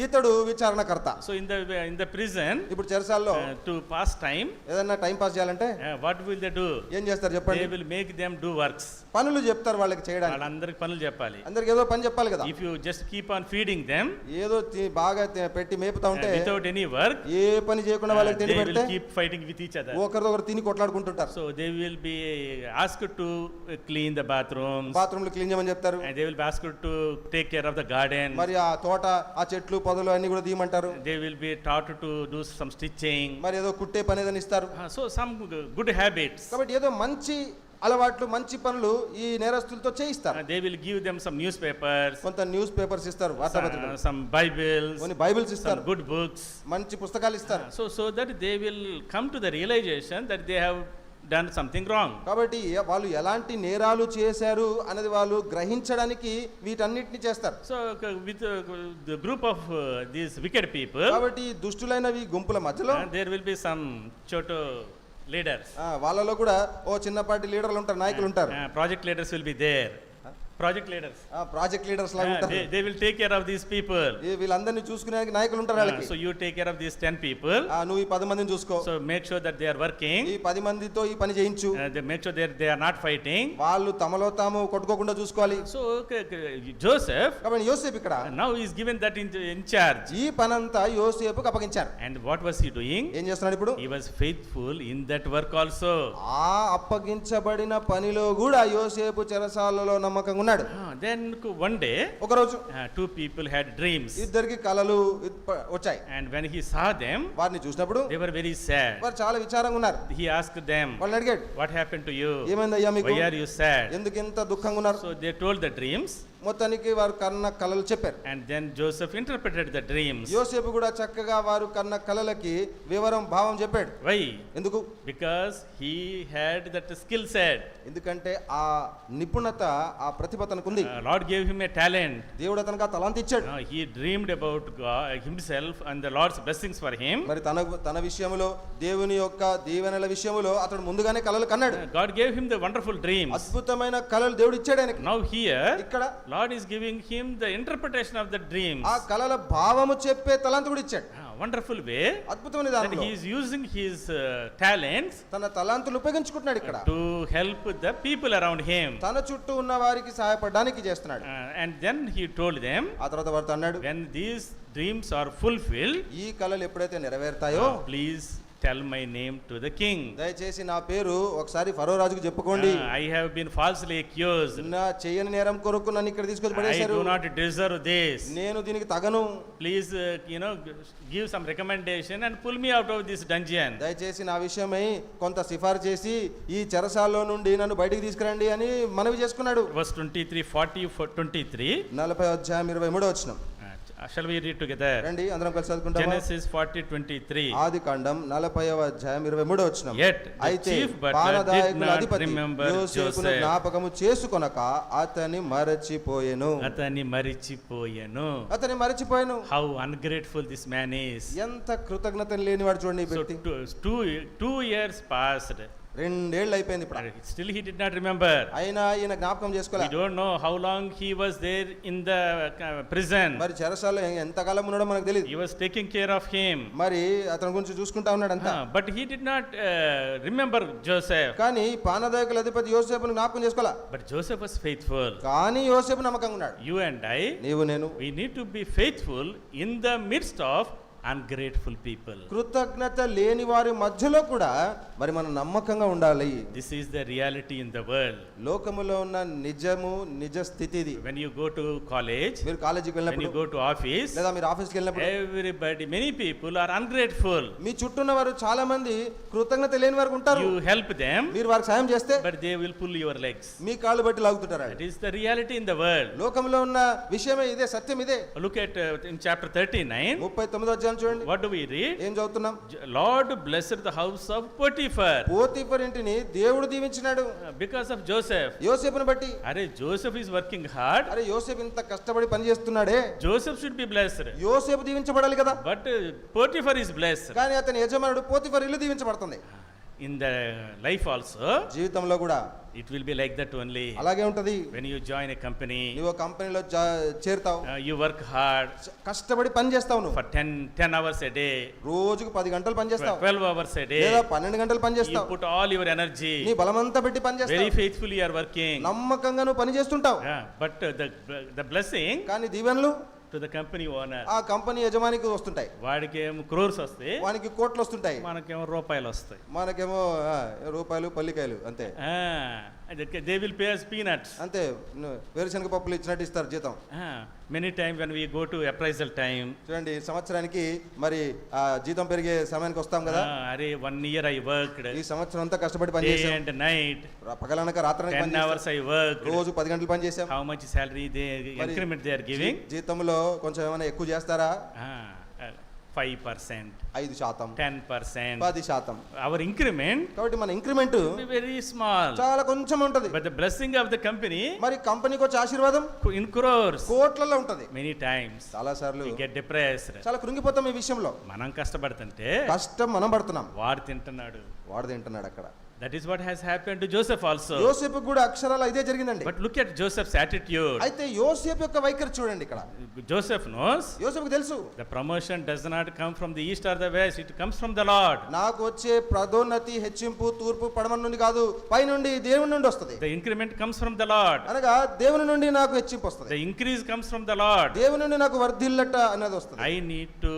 ఇతడు విచారణకర్త. So in the prison, ఇప్పుడు చెరసాల్లో to pass time, ఏదన్నా టైం పాస్ చేయాలంటే what will they do? ఏం చేస్తారు చెప్పండి? They will make them do works. పనులు చెప్తారు వాళ్ళకి చేయడానికి. వాళ్ళందరికి పనులు చెప్పాలి. అందరికి ఏదో పని చెప్పాలి కదా. If you just keep on feeding them, ఏదో బాగా పెట్టి మేపుతా ఉంటే without any work, ఏ పని చేయకుండా వాళ్ళకి తిండి they పెడితే will keep fighting with each other. ఒకరిదొకరు తిని కొట్లాడుకుంటుంటారు. So they will be asked to clean the bathrooms, బాత్రూమ్లు క్లీన్ చేయమని చెప్తారు. and they will be asked to take care of the garden. మరి ఆ తోట ఆ చెట్లు పొదలు అన్ని కూడా తీయమంటారు. They will be taught to do some stitching. మరి ఏదో కుట్టే పని ఏదైనా ఇస్తారు. So some good habits. కాబట్టి ఏదో మంచి అలవాట్లు మంచి పనులు ఈ నేరస్తులతో చేయిస్తారు. They will give them some newspapers, కొంత న్యూస్ పేపర్స్ ఇస్తారు, వార్తాపత్రికలు, some Bibles, కొన్ని బైబిల్స్ some ఇస్తారు, good books. మంచి పుస్తకాలు ఇస్తారు. So that they will come to the realization that they have done something wrong. కాబట్టి వాళ్ళు ఎలాంటి నేరాలు చేశారు అనేది వాళ్ళు గ్రహించడానికి వీటన్నిటిని చేస్తారు. So with the group of these wicked people, కాబట్టి దుష్టులైనవి గుంపుల మధ్యలో there will be some choto leaders. వాళ్ళలో కూడా ఓ చిన్నపాటి లీడర్లు ఉంటారు, నాయకులు ఉంటారు. Project leaders will be there. Project leaders. Project leaders లాగా ఉంటారు. They will take care of these people. వీళ్ళందరినీ చూసుకునే నాయకులు ఉంటారు వాళ్ళకి. So you take care of these 10 people. నువ్వు ఈ 10 మందిని చూసుకో. So make sure that they are working. ఈ 10 మందితో ఈ పని చేయించు. They make sure they are not fighting. వాళ్ళు తమలో తాము కొట్టుకోకుండా చూసుకోవాలి. So Joseph, కాబట్టి యోసేపు ఇక్కడ now he is given that in charge. ఈ పనంతా యోసేపుకు అప్పగించారు. And what was he doing? ఏం చేస్తున్నాడు ఇప్పుడు? He was faithful in that work also. ఆ అప్పగించబడిన పనిలో కూడా యోసేపు చెరసాలలో నమ్మకంగా ఉన్నాడు. Then one day, ఒక రోజు two people had dreams. ఇద్దరికి కలలు వచ్చాయి. And when he saw them, వారిని చూసినప్పుడు they were very sad. వారు చాలా విచారంగా ఉన్నారు. He asked them, వాళ్ళని అడిగాడు, what happened to you? ఏమైందయ్యా మీకు? Why are you sad? ఎందుకు ఇంత దుఃఖంగా ఉన్నారు? So they told the dreams. మొత్తానికి వారు కన్న కలలు చెప్పారు. And then Joseph interpreted the dreams. యోసేపు కూడా చక్కగా వారు కన్న కలలకి వివరం భావం చెప్పాడు. Why? ఎందుకు? Because he had that skill set. ఎందుకంటే ఆ నిపుణత ఆ ప్రతిభ తనకుంది. Lord gave him a talent. దేవుడు అతనికి ఆ తలాంత ఇచ్చాడు. He dreamed about God, himself and the Lord's blessings for him. మరి తన విషయములో దేవుని యొక్క దీవెనల విషయములో అతడు ముందుగానే కలలు కన్నాడు. God gave him the wonderful dreams. అద్భుతమైన కలలు దేవుడు ఇచ్చాడు ఆయనకి. Now here, ఇక్కడ Lord is giving him the interpretation of the dreams. ఆ కలల భావము చెప్పే తలాంత కూడా ఇచ్చాడు. wonderful way అద్భుతమైన that దానిలో he is using his talents తన తలాంతులు ఉపయోగించుకుంటున్నాడు ఇక్కడ. to help the people around him. తన చుట్టూ ఉన్న వారికి సహాయపడడానికి చేస్తున్నాడు. And then he told them, ఆ తర్వాత వారితో అన్నాడు, when these dreams are fulfilled, ఈ కళలు ఎప్పుడైతే నెరవేరుతాయో please tell my name to the king. దయచేసి నా పేరు ఒకసారి ఫరో రాజుకు చెప్పుకోండి. I have been falsely accused. నా చేయని నేరం కొరకు నన్ను ఇక్కడ తీసుకొచ్చి I పడేశారు. do not deserve this. నేను దీనికి తగను. Please, give some recommendation and pull me out of this dungeon. దయచేసి నా విషయమై కొంత సిఫారు చేసి ఈ చెరసాల్లో నుండి నన్ను బయటికి తీసుకురండి అని మనవి చేసుకున్నాడు. Verse 23, 40, 23. 40 అధ్యాయం 23 వచనం. Shall we read together? రండి అందరం కలిసి చదువుకుందాం. Genesis 40, 23. ఆదికాండం 40వ అధ్యాయం 23 వచనం. Yet the అయితే chief butler did పానదాయకుల not అధిపతి remember యోసేపును Joseph. జ్ఞాపకము చేసుకొనక అతని మరచిపోయెను. అతన్ని మరిచిపోయెను. అతని మరచిపోయెను. How ungrateful this man is. ఎంత కృతజ్ఞత లేనివాడు చూడండి ఈ So వ్యక్తి. two years passed. 2 ఏళ్ళు అయిపోయింది ఇప్పుడు. Still he did not remember. అయినా ఈయన జ్ఞాపకం We చేసుకోలే. don't know how long he was there in the prison. మరి చెరసాల్లో ఎంతకాలం ఉన్నాడో మనకు తెలియదు. He was taking care of him. మరి అతని గురించి చూసుకుంటా ఉన్నాడు అంతా. But he did not remember Joseph. కానీ పానదాయకుల అధిపతి యోసేపును జ్ఞాపకం చేసుకోలే. But Joseph was faithful. కానీ యోసేపు నమ్మకంగా ఉన్నాడు. You and I, నీవు నేను we need to be faithful in the midst of ungrateful people. కృతజ్ఞత లేని వారి మధ్యలో కూడా మరి మనం నమ్మకంగా ఉండాలి. This is the reality in the world. లోకములో ఉన్న నిజ స్థితి ఇది. When you go to college, మీరు కాలేజీకి when you వెళ్ళినప్పుడు go to office, లేదా మీరు ఆఫీస్కి వెళ్ళినప్పుడు many people are ungrateful. మీ చుట్టూ ఉన్న వారు చాలా మంది కృతజ్ఞత లేని వారు ఉంటారు. You help them, మీరు వారికి సాయం చేస్తే but they will pull your legs. మీ కాళ్ళు బట్టి లాగుతుంటారు. That is the reality in the world. లోకంలో ఉన్న విషయమే ఇదే, సత్యం ఇదే. Look at in chapter 39. 39వ అధ్యాయం చూడండి. What do we read? ఏం చదువుతున్నాం? Lord blessed the house of Potiphar Potiphar ఇంటిని దేవుడు దీవించినాడు because of Joseph. యోసేపును బట్టి. Are Joseph is working hard. అరే యోసేపు ఇంత కష్టపడి పని చేస్తున్నాడే, Joseph should be blessed. యోసేపు దీవించబడాలి కదా. But Potiphar is blessed. కానీ అతని యజమానుడు పోతీఫర్ ఇల్లు దీవించబడుతుంది. In the life also, జీవితంలో కూడా it will be like that only. అలాగే ఉంటది. When you join a company, నువ్వు కంపెనీలో చేరుతావు, you work hard కష్టపడి పని చేస్తావు. నువ్వు for 10 hours a day, రోజుకు 10 గంటలు పని చేస్తావు, 12 hours a day. లేదా 12 గంటలు పని You చేస్తావు. put all your energy, నీ బలమంతా పెట్టి పని very చేస్తావు, faithfully you are working. నమ్మకంగా నువ్వు పని చేస్తుంటావు. But the blessing కానీ దీవెనలు to the company owner, ఆ కంపెనీ యజమానికి వస్తుంటాయి. వాడికి ఏమో క్రోర్స్ వస్తాయి, వానికి కోట్లు వస్తుంటాయి, మనకేమో రూపాయలు వస్తాయి. మనకేమో రూపాయలు పల్లికాయలు అంతే. They will pay us peanuts. అంతే, వేరుశనగ పప్పులు ఇచ్చినట్టు ఇస్తారు జీతం. Many times when we go to appraisal time, చూడండి సంవత్సరానికి మరి జీతం పెరిగే సమయానికి వస్తాం కదా. అరే 1 year I worked, ఈ సంవత్సరం అంతా కష్టపడి పని day చేసాం, and night, పగలనక రాత్రనక 10 hours I worked. రోజు 10 గంటలు పని చేసాం. How much salary increment they are giving? జీతంలో కొంచెం ఏమైనా ఎక్కువ చేస్తారా? 5%, 5%, 10%. 10%. Our increment కాబట్టి మన increment will be very small, చాలా కొంచెం ఉంటది. but the blessing of the company మరి కంపెనీకి వచ్చే ఆశీర్వాదం in crores. కోట్లలో ఉంటది. Many times చాలా సార్లు we get depressed. చాలా కృంగిపోతాం ఈ విషయంలో. మనం కష్టపడుతుంటే కష్టం మనం పడుతున్నాం, వాడు తింటున్నాడు. వాడు తింటున్నాడు అక్కడ. That is what has happened to Joseph also. యోసేపు కూడా అక్షరాలు ఇదే జరిగిందండి. But look at Joseph's attitude. అయితే యోసేపు యొక్క వైఖరి చూడండి ఇక్కడ. Joseph knows యోసేపుకు తెలుసు the promotion does not come from the east or the west, it comes from the Lord. నాకు వచ్చే పదోన్నతి హెచ్చింపు తూర్పు పడమర నుండి కాదు, పై నుండి దేవుని నుండి వస్తది. The increment comes from the Lord. అనగా దేవుని నుండి నాకు హెచ్చింపు వస్తది. The increase comes from the Lord. దేవుని నుండి నాకు వర్ధిల్లట అనేది వస్తది. I need to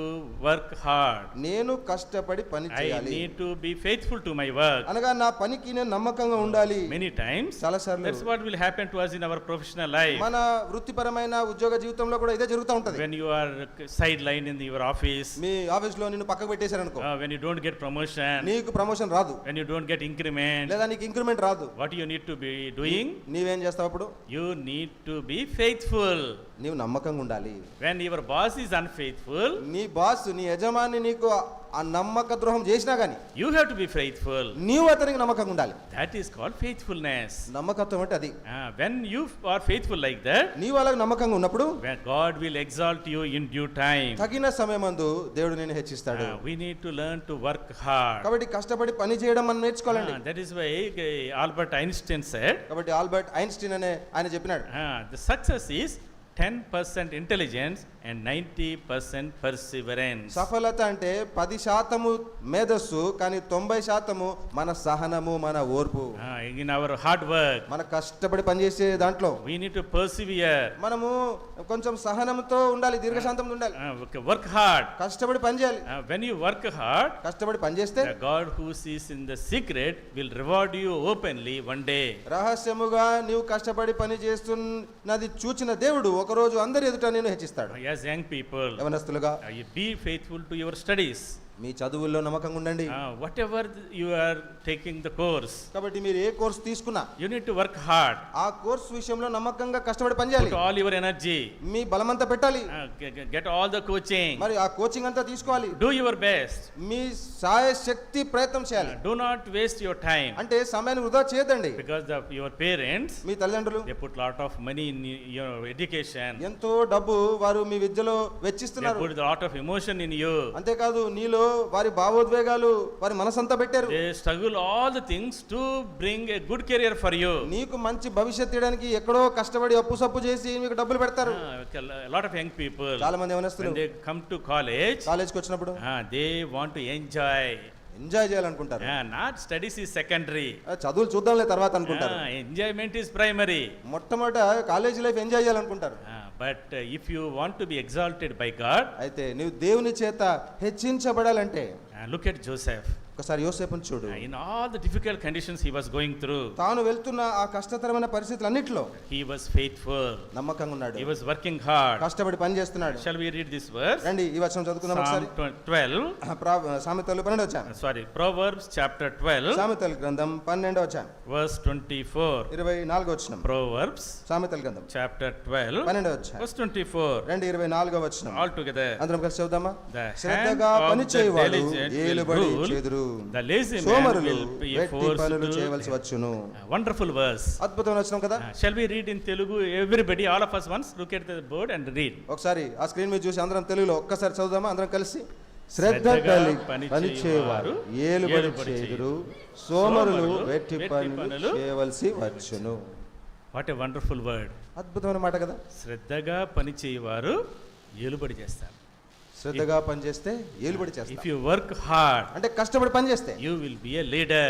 work hard. నేను కష్టపడి పని I చేయాలి. need to be faithful to my work. అనగా నా పనికి నేను నమ్మకంగా ఉండాలి. Many times చాలా సార్లు that's what will happen to us in our professional life. మన వృత్తిపరమైన ఉద్యోగ జీవితంలో కూడా ఇదే జరుగుతూ ఉంటది. When you are sidelined in your office, me office లో నిన్ను పక్కకు పెట్టేశారు అనుకో, when you don't get promotion, నీకు ప్రమోషన్ రాదు, when you don't get increment, లేదా నీకు ఇంక్రిమెంట్ రాదు, what you need to be doing? నీవేం చేస్తావు అప్పుడు? You need to be faithful. నీవు నమ్మకంగా ఉండాలి. When your boss is unfaithful, నీ బాస్ నీ యజమాని నీకు ఆ నమ్మక ద్రోహం చేసినా గానీ you have to be faithful. నీవు అతనికి నమ్మకంగా ఉండాలి. That is called faithfulness. నమ్మకత్వం అంటే అది. When you are faithful like that, నీవు అలాగే నమ్మకంగా ఉన్నప్పుడు when God will exalt you in due time. తగిన సమయమందు దేవుడు నిన్ను హెచ్చిస్తాడు. We need to learn to work hard. కాబట్టి కష్టపడి పని చేయడం మనం నేర్చుకోవాలండి. That is why Albert Einstein said, కాబట్టి ఆల్బర్ట్ ఐన్స్టీన్ అనే ఆయన చెప్పినాడు, the success is 10% intelligence and 90% perseverance. సఫలత అంటే 10% మేధస్సు, కానీ 90% మన సహనము, మన ఓర్పు. In our hard work, మన కష్టపడి పనిచేసే దాంట్లో we need to persevere. మనము కొంచెం సహనంతో ఉండాలి, దీర్ఘశాంతంతో ఉండాలి. Okay, work hard. కష్టపడి పని చేయాలి. When you work hard, కష్టపడి పని చేస్తే the God who sees in the secret will reward you openly one day. రహస్యముగా నీవు కష్టపడి పని చేస్తున్నది చూచిన దేవుడు ఒకరోజు అందరి ఎదుట నేను హెచ్చిస్తాడు. As young people, యవనస్తులుగా be faithful to your studies. మీ చదువుల్లో నమ్మకంగా ఉండండి. Whatever you are taking the course, కాబట్టి మీరు ఏ కోర్స్ తీసుకున్నా you need to work hard. ఆ కోర్స్ విషయంలో నమ్మకంగా కష్టపడి పని చేయాలి. Put all your energy. మీ బలమంతా పెట్టాలి. Get all the coaching. మరి ఆ కోచింగ్ అంతా తీసుకోవాలి. Do your best. మీ శాయశక్తి ప్రయత్నం చేయాలి. Do not waste your time. అంటే సమయాన్ని వృధా చేయదండి. Because your parents, మీ తల్లిదండ్రులు they put lot of money in your education. ఎంతో డబ్బు వారు మీ విద్యలో They వెచ్చిస్తున్నారు. put a lot of emotion in you. అంతేకాదు నీలో వారి భావోద్వేగాలు, వారి మనసంతా పెట్టారు. They struggle all the things to bring a good career for you. నీకు మంచి భవిష్యత్తు ఇవ్వడానికి ఎక్కడో కష్టపడి అప్పు సప్పు చేసి మీకు డబ్బులు పెడతారు. A lot of young people, చాలా మంది యవనస్తులు when they come to college, కాలేజ్కి వచ్చినప్పుడు they want to enjoy. Enjoy చేయాలనుకుంటారు. Not studies is secondary. చదువులు చూద్దాంలే తర్వాత అనుకుంటారు. Enjoyment is primary. మొట్టమొదట కాలేజ్ లైఫ్ ఎంజాయ్ చేయాలనుకుంటారు. But if you want to be exalted by God, అయితే నీవు దేవుని చేత హెచ్చించబడాలంటే look at Joseph. ఒకసారి యోసేపుని చూడు. In all the difficult conditions he was going through, తాను వెళ్తున్న ఆ కష్టతరమైన పరిస్థితులన్నిటిలో he was faithful. నమ్మకంగా ఉన్నాడు. He was working hard. కష్టపడి పని చేస్తున్నాడు. Shall we read this verse? రండి ఈ వచనం చదువుకుందాం Psalm ఒకసారి. 12. సామెతలు 12వ అధ్యాయం. Sorry, Proverbs chapter 12, సామెతల గ్రంథం 12వ అధ్యాయం verse 24. 24వ వచనం. Proverbs సామెతల గ్రంథం chapter 12, 12వ అధ్యాయం verse 24. రండి 24వ వచనం. All together. అందరం కలిసి చదువుదామా? The hand శ్రద్ధగా of పని the చేయవాడు diligent will ఏలుబడి rule, చెదురు, the lazy man సోమరులు will be వెట్టి forced పనులు to చేయవలసి వచ్చును. Wonderful verse. అద్భుతమైన వచనం కదా. Shall we read in Telugu? Everybody, all of us once look at the board and read. ఒకసారి ఆ స్క్రీన్ మీద చూసి అందరం తెలుగులో ఒక్కసారి చదువుదామా అందరం కలిసి. శ్రద్ధ శ్రద్ధగా కలిగి పని పని చేయవారు ఏలుబడి ఏలుబడి చేదురు, సోమరులు సోమరులు వెట్టి వెట్టి పనులు పనులు చేయవలసి వచ్చును. What a wonderful word. అద్భుతమైన మాట కదా. శ్రద్ధగా పని చేయవారు ఏలుబడి చేస్తారు. శ్రద్ధగా పని చేస్తే ఏలుబడి If చేస్తావు. you work hard, అంటే కష్టపడి పని చేస్తే you will be a leader.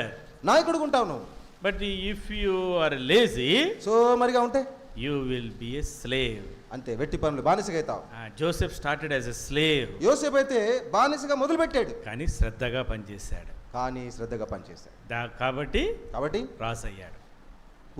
నాయకుడు ఉంటావు నువ్వు. But if you are lazy, సోమరిగా ఉంటే you will be a slave. అంతే, వెట్టి పనులు బానిసగా అవుతావు. Joseph started as a slave, యోసేపు అయితే బానిసగా మొదలు పెట్టాడు, కానీ శ్రద్ధగా పనిచేశాడు. కానీ శ్రద్ధగా పనిచేశాడు కాబట్టి కాబట్టి రాస్ అయ్యాడు.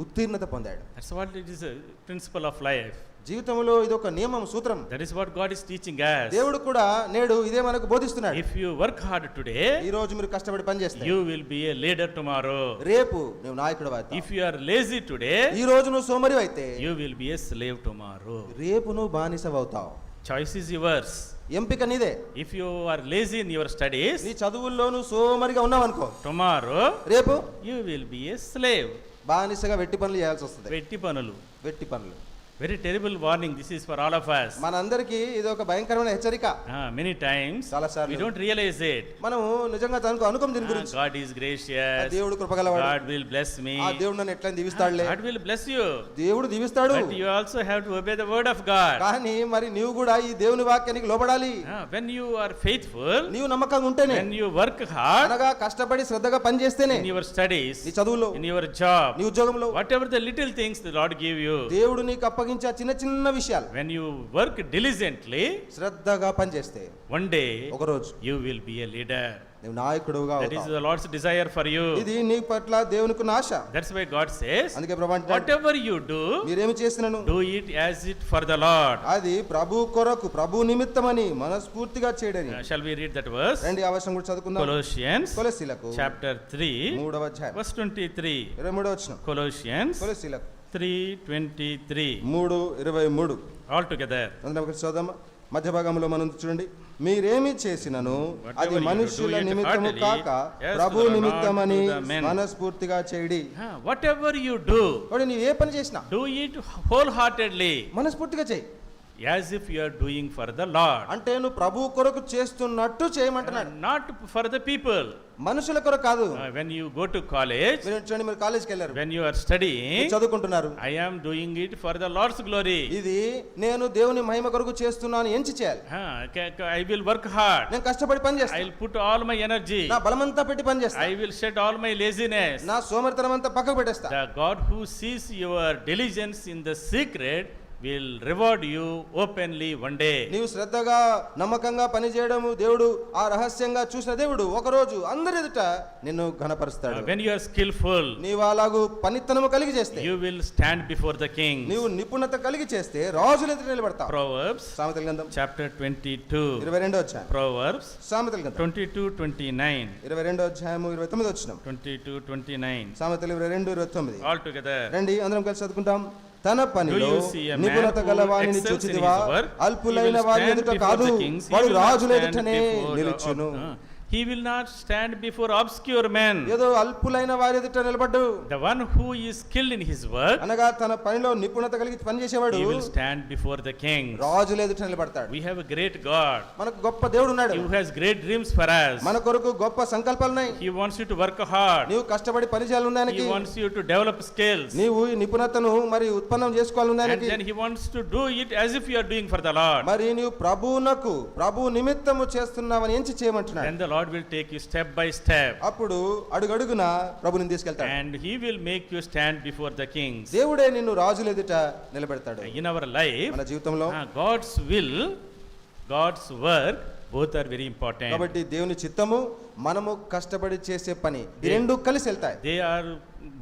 ఉత్తీర్ణత పొందాడు. That's what it is, a principle of life. జీవితంలో ఇది ఒక నియమం, సూత్రం. That is what God is teaching us. దేవుడు కూడా నేడు ఇదే మనకు బోధిస్తున్నాడు. If you work hard today, ఈ రోజు మీరు కష్టపడి పని చేస్తే you will be a leader tomorrow. రేపు నువ్వు నాయకుడు అవుతావు. If you are lazy today, ఈ రోజు నువ్వు సోమరి అయితే you will be a slave tomorrow. రేపు నువ్వు బానిస అవుతావు. Choice is yours. ఎంపిక నీదే. If you are lazy in your studies, నీ చదువుల్లో నువ్వు సోమరిగా ఉన్నావు అనుకో, tomorrow రేపు you will be a slave. బానిసగా వెట్టి పనులు చేయాల్సి వస్తుంది. వెట్టి పనులు. వెట్టి పనులు. Very terrible warning. This is for all of us. మనందరికీ ఇది ఒక భయంకరమైన హెచ్చరిక. Many times చాలాసార్లు we don't realize it. మనము నిజంగా తనకు అనుకోం దీని గురించి. God is gracious. దేవుడు కృపగలవాడు. God will bless me. ఆ దేవుడు నన్ను ఎట్లా దీవిస్తాడులే. God will bless you. దేవుడు దీవిస్తాడు. But you also have to obey the word of God. కానీ మరి నీవు కూడా ఈ దేవుని వాక్యానికి లోబడాలి. When you are faithful, నీవు నమ్మకంగా ఉంటేనే, when you work hard, అనగా కష్టపడి శ్రద్ధగా పని చేస్తేనే, in your studies, నీ చదువులో, in your job, నీ ఉద్యోగంలో, whatever the little things the Lord give you, దేవుడు నీకు అప్పగించే చిన్న చిన్న విషయాలు, when you work diligently, శ్రద్ధగా పని చేస్తే one day ఒక రోజు you will be a leader. నీవు నాయకుడుగా That is అవుతావు. the Lord's desire for you. ఇది నీ పట్ల దేవునికి ఆశ. That's why God says, అందుకే ప్రభు అంటాడు, whatever you do, మీరేమి చేసినను do it as it for the Lord. అది ప్రభు కొరకు, ప్రభు నిమిత్తమని మనస్ఫూర్తిగా చేయడని. Shall we read that verse? రండి ఆ వచనం కూడా చదువుకుందాం. Colossians కొలస్సీలకు chapter 3, 3వ అధ్యాయం verse 23. 23వ వచనం. Colossians కొలస్సీలకు 3:23. 3:23. All together. అందరం ఒకసారి చదువుదామా? మధ్య భాగంలో మనం చూడండి, మీరేమి చేసినను అది మనుషుల నిమిత్తము కాక ప్రభు నిమిత్తమని మనస్ఫూర్తిగా చేయడి. Whatever you do, నీవు ఏ పని చేసినా do it wholeheartedly. మనస్ఫూర్తిగా చేయి. as if you are doing for the Lord, అంటే నువ్వు ప్రభు కొరకు చేస్తున్నట్టు చేయమంటున్నాడు. not for the people. మనుషుల కొరకు కాదు. When you go to college, మీరు చూడండి, మీరు కాలేజీకి వెళ్ళారు, when you are studying, చదువుకుంటున్నారు, I am doing it for the Lord's glory. ఇది నేను దేవుని మహిమ కొరకు చేస్తున్నాను ఎంచి చేయాలి. I will work hard. నేను కష్టపడి పని I చేస్తాను, will put all my energy. నా బలమంతా పెట్టి పని చేస్తాను, I will shed all my laziness. నా సోమరితనం అంతా పక్కకు పెట్టేస్తా. The God who sees your diligence in the secret will reward you openly one day. నీవు శ్రద్ధగా నమ్మకంగా పని చేయడము దేవుడు ఆ రహస్యంగా చూసిన దేవుడు ఒకరోజు అందరి ఎదుట నిన్ను ఘనపరుస్తాడు. When you are skillful, నీవు అలాగూ పనితనము కలిగి చేస్తే, you will stand before the king. నీవు నిపుణత కలిగి చేస్తే రాజుల ఎదుట నిలబడతావు. Proverbs సామెతల గ్రంథం chapter 22. 22వ అధ్యాయం. Proverbs సామెతల గ్రంథం 22:29. 22వ అధ్యాయము 29వ వచనం. 22:29. సామెతలు 22:29. All together. రండి అందరం కలిసి చదువుకుంటాం. తన పనిలో Do you see a man నిపుణత who గల వారిని excels in చూచితివా? his work? అల్పులైన He will వారి stand ఎదుట before కాదు, the kings. He వాడు will not రాజుల stand ఎదుటనే before- నిలుచును. He will not stand before obscure men. ఏదో అల్పులైన వారి ఎదుట నిలబడ్డు, The one who is skilled in his work, అనగా తన పనిలో నిపుణత కలిగి పని చేసేవాడు he will stand before the king. రాజుల ఎదుట నిలబడతాడు. We have a great God మనకు గొప్ప దేవుడు ఉన్నాడు, who has great dreams for us. మన కొరకు గొప్ప సంకల్పాలు ఉన్నాయి. He wants you to work hard. నీవు కష్టపడి పని చేయాలి ఆయనకి, He wants you to develop skills. నీవు ఈ నిపుణతను మరి ఉత్పన్నం చేసుకోవాలి And ఆయనకి. then he wants to do it as if you are doing for the Lord. మరి నీవు ప్రభు నిమిత్తము చేస్తున్నావని ఎంచి చేయమంటున్నాడు. Then the Lord will take you step by step. అప్పుడు అడుగడుగున ప్రభుని తీసుకెళ్తాడు. And he will make you stand before the kings. దేవుడే నిన్ను రాజుల ఎదుట నిలబెడతాడు. In our life, మన జీవితంలో God's will, God's work, both are very important. కాబట్టి దేవుని చిత్తము, మనము కష్టపడి చేసే పని, ఈ రెండు కలిసి వెళ్తాయి. They are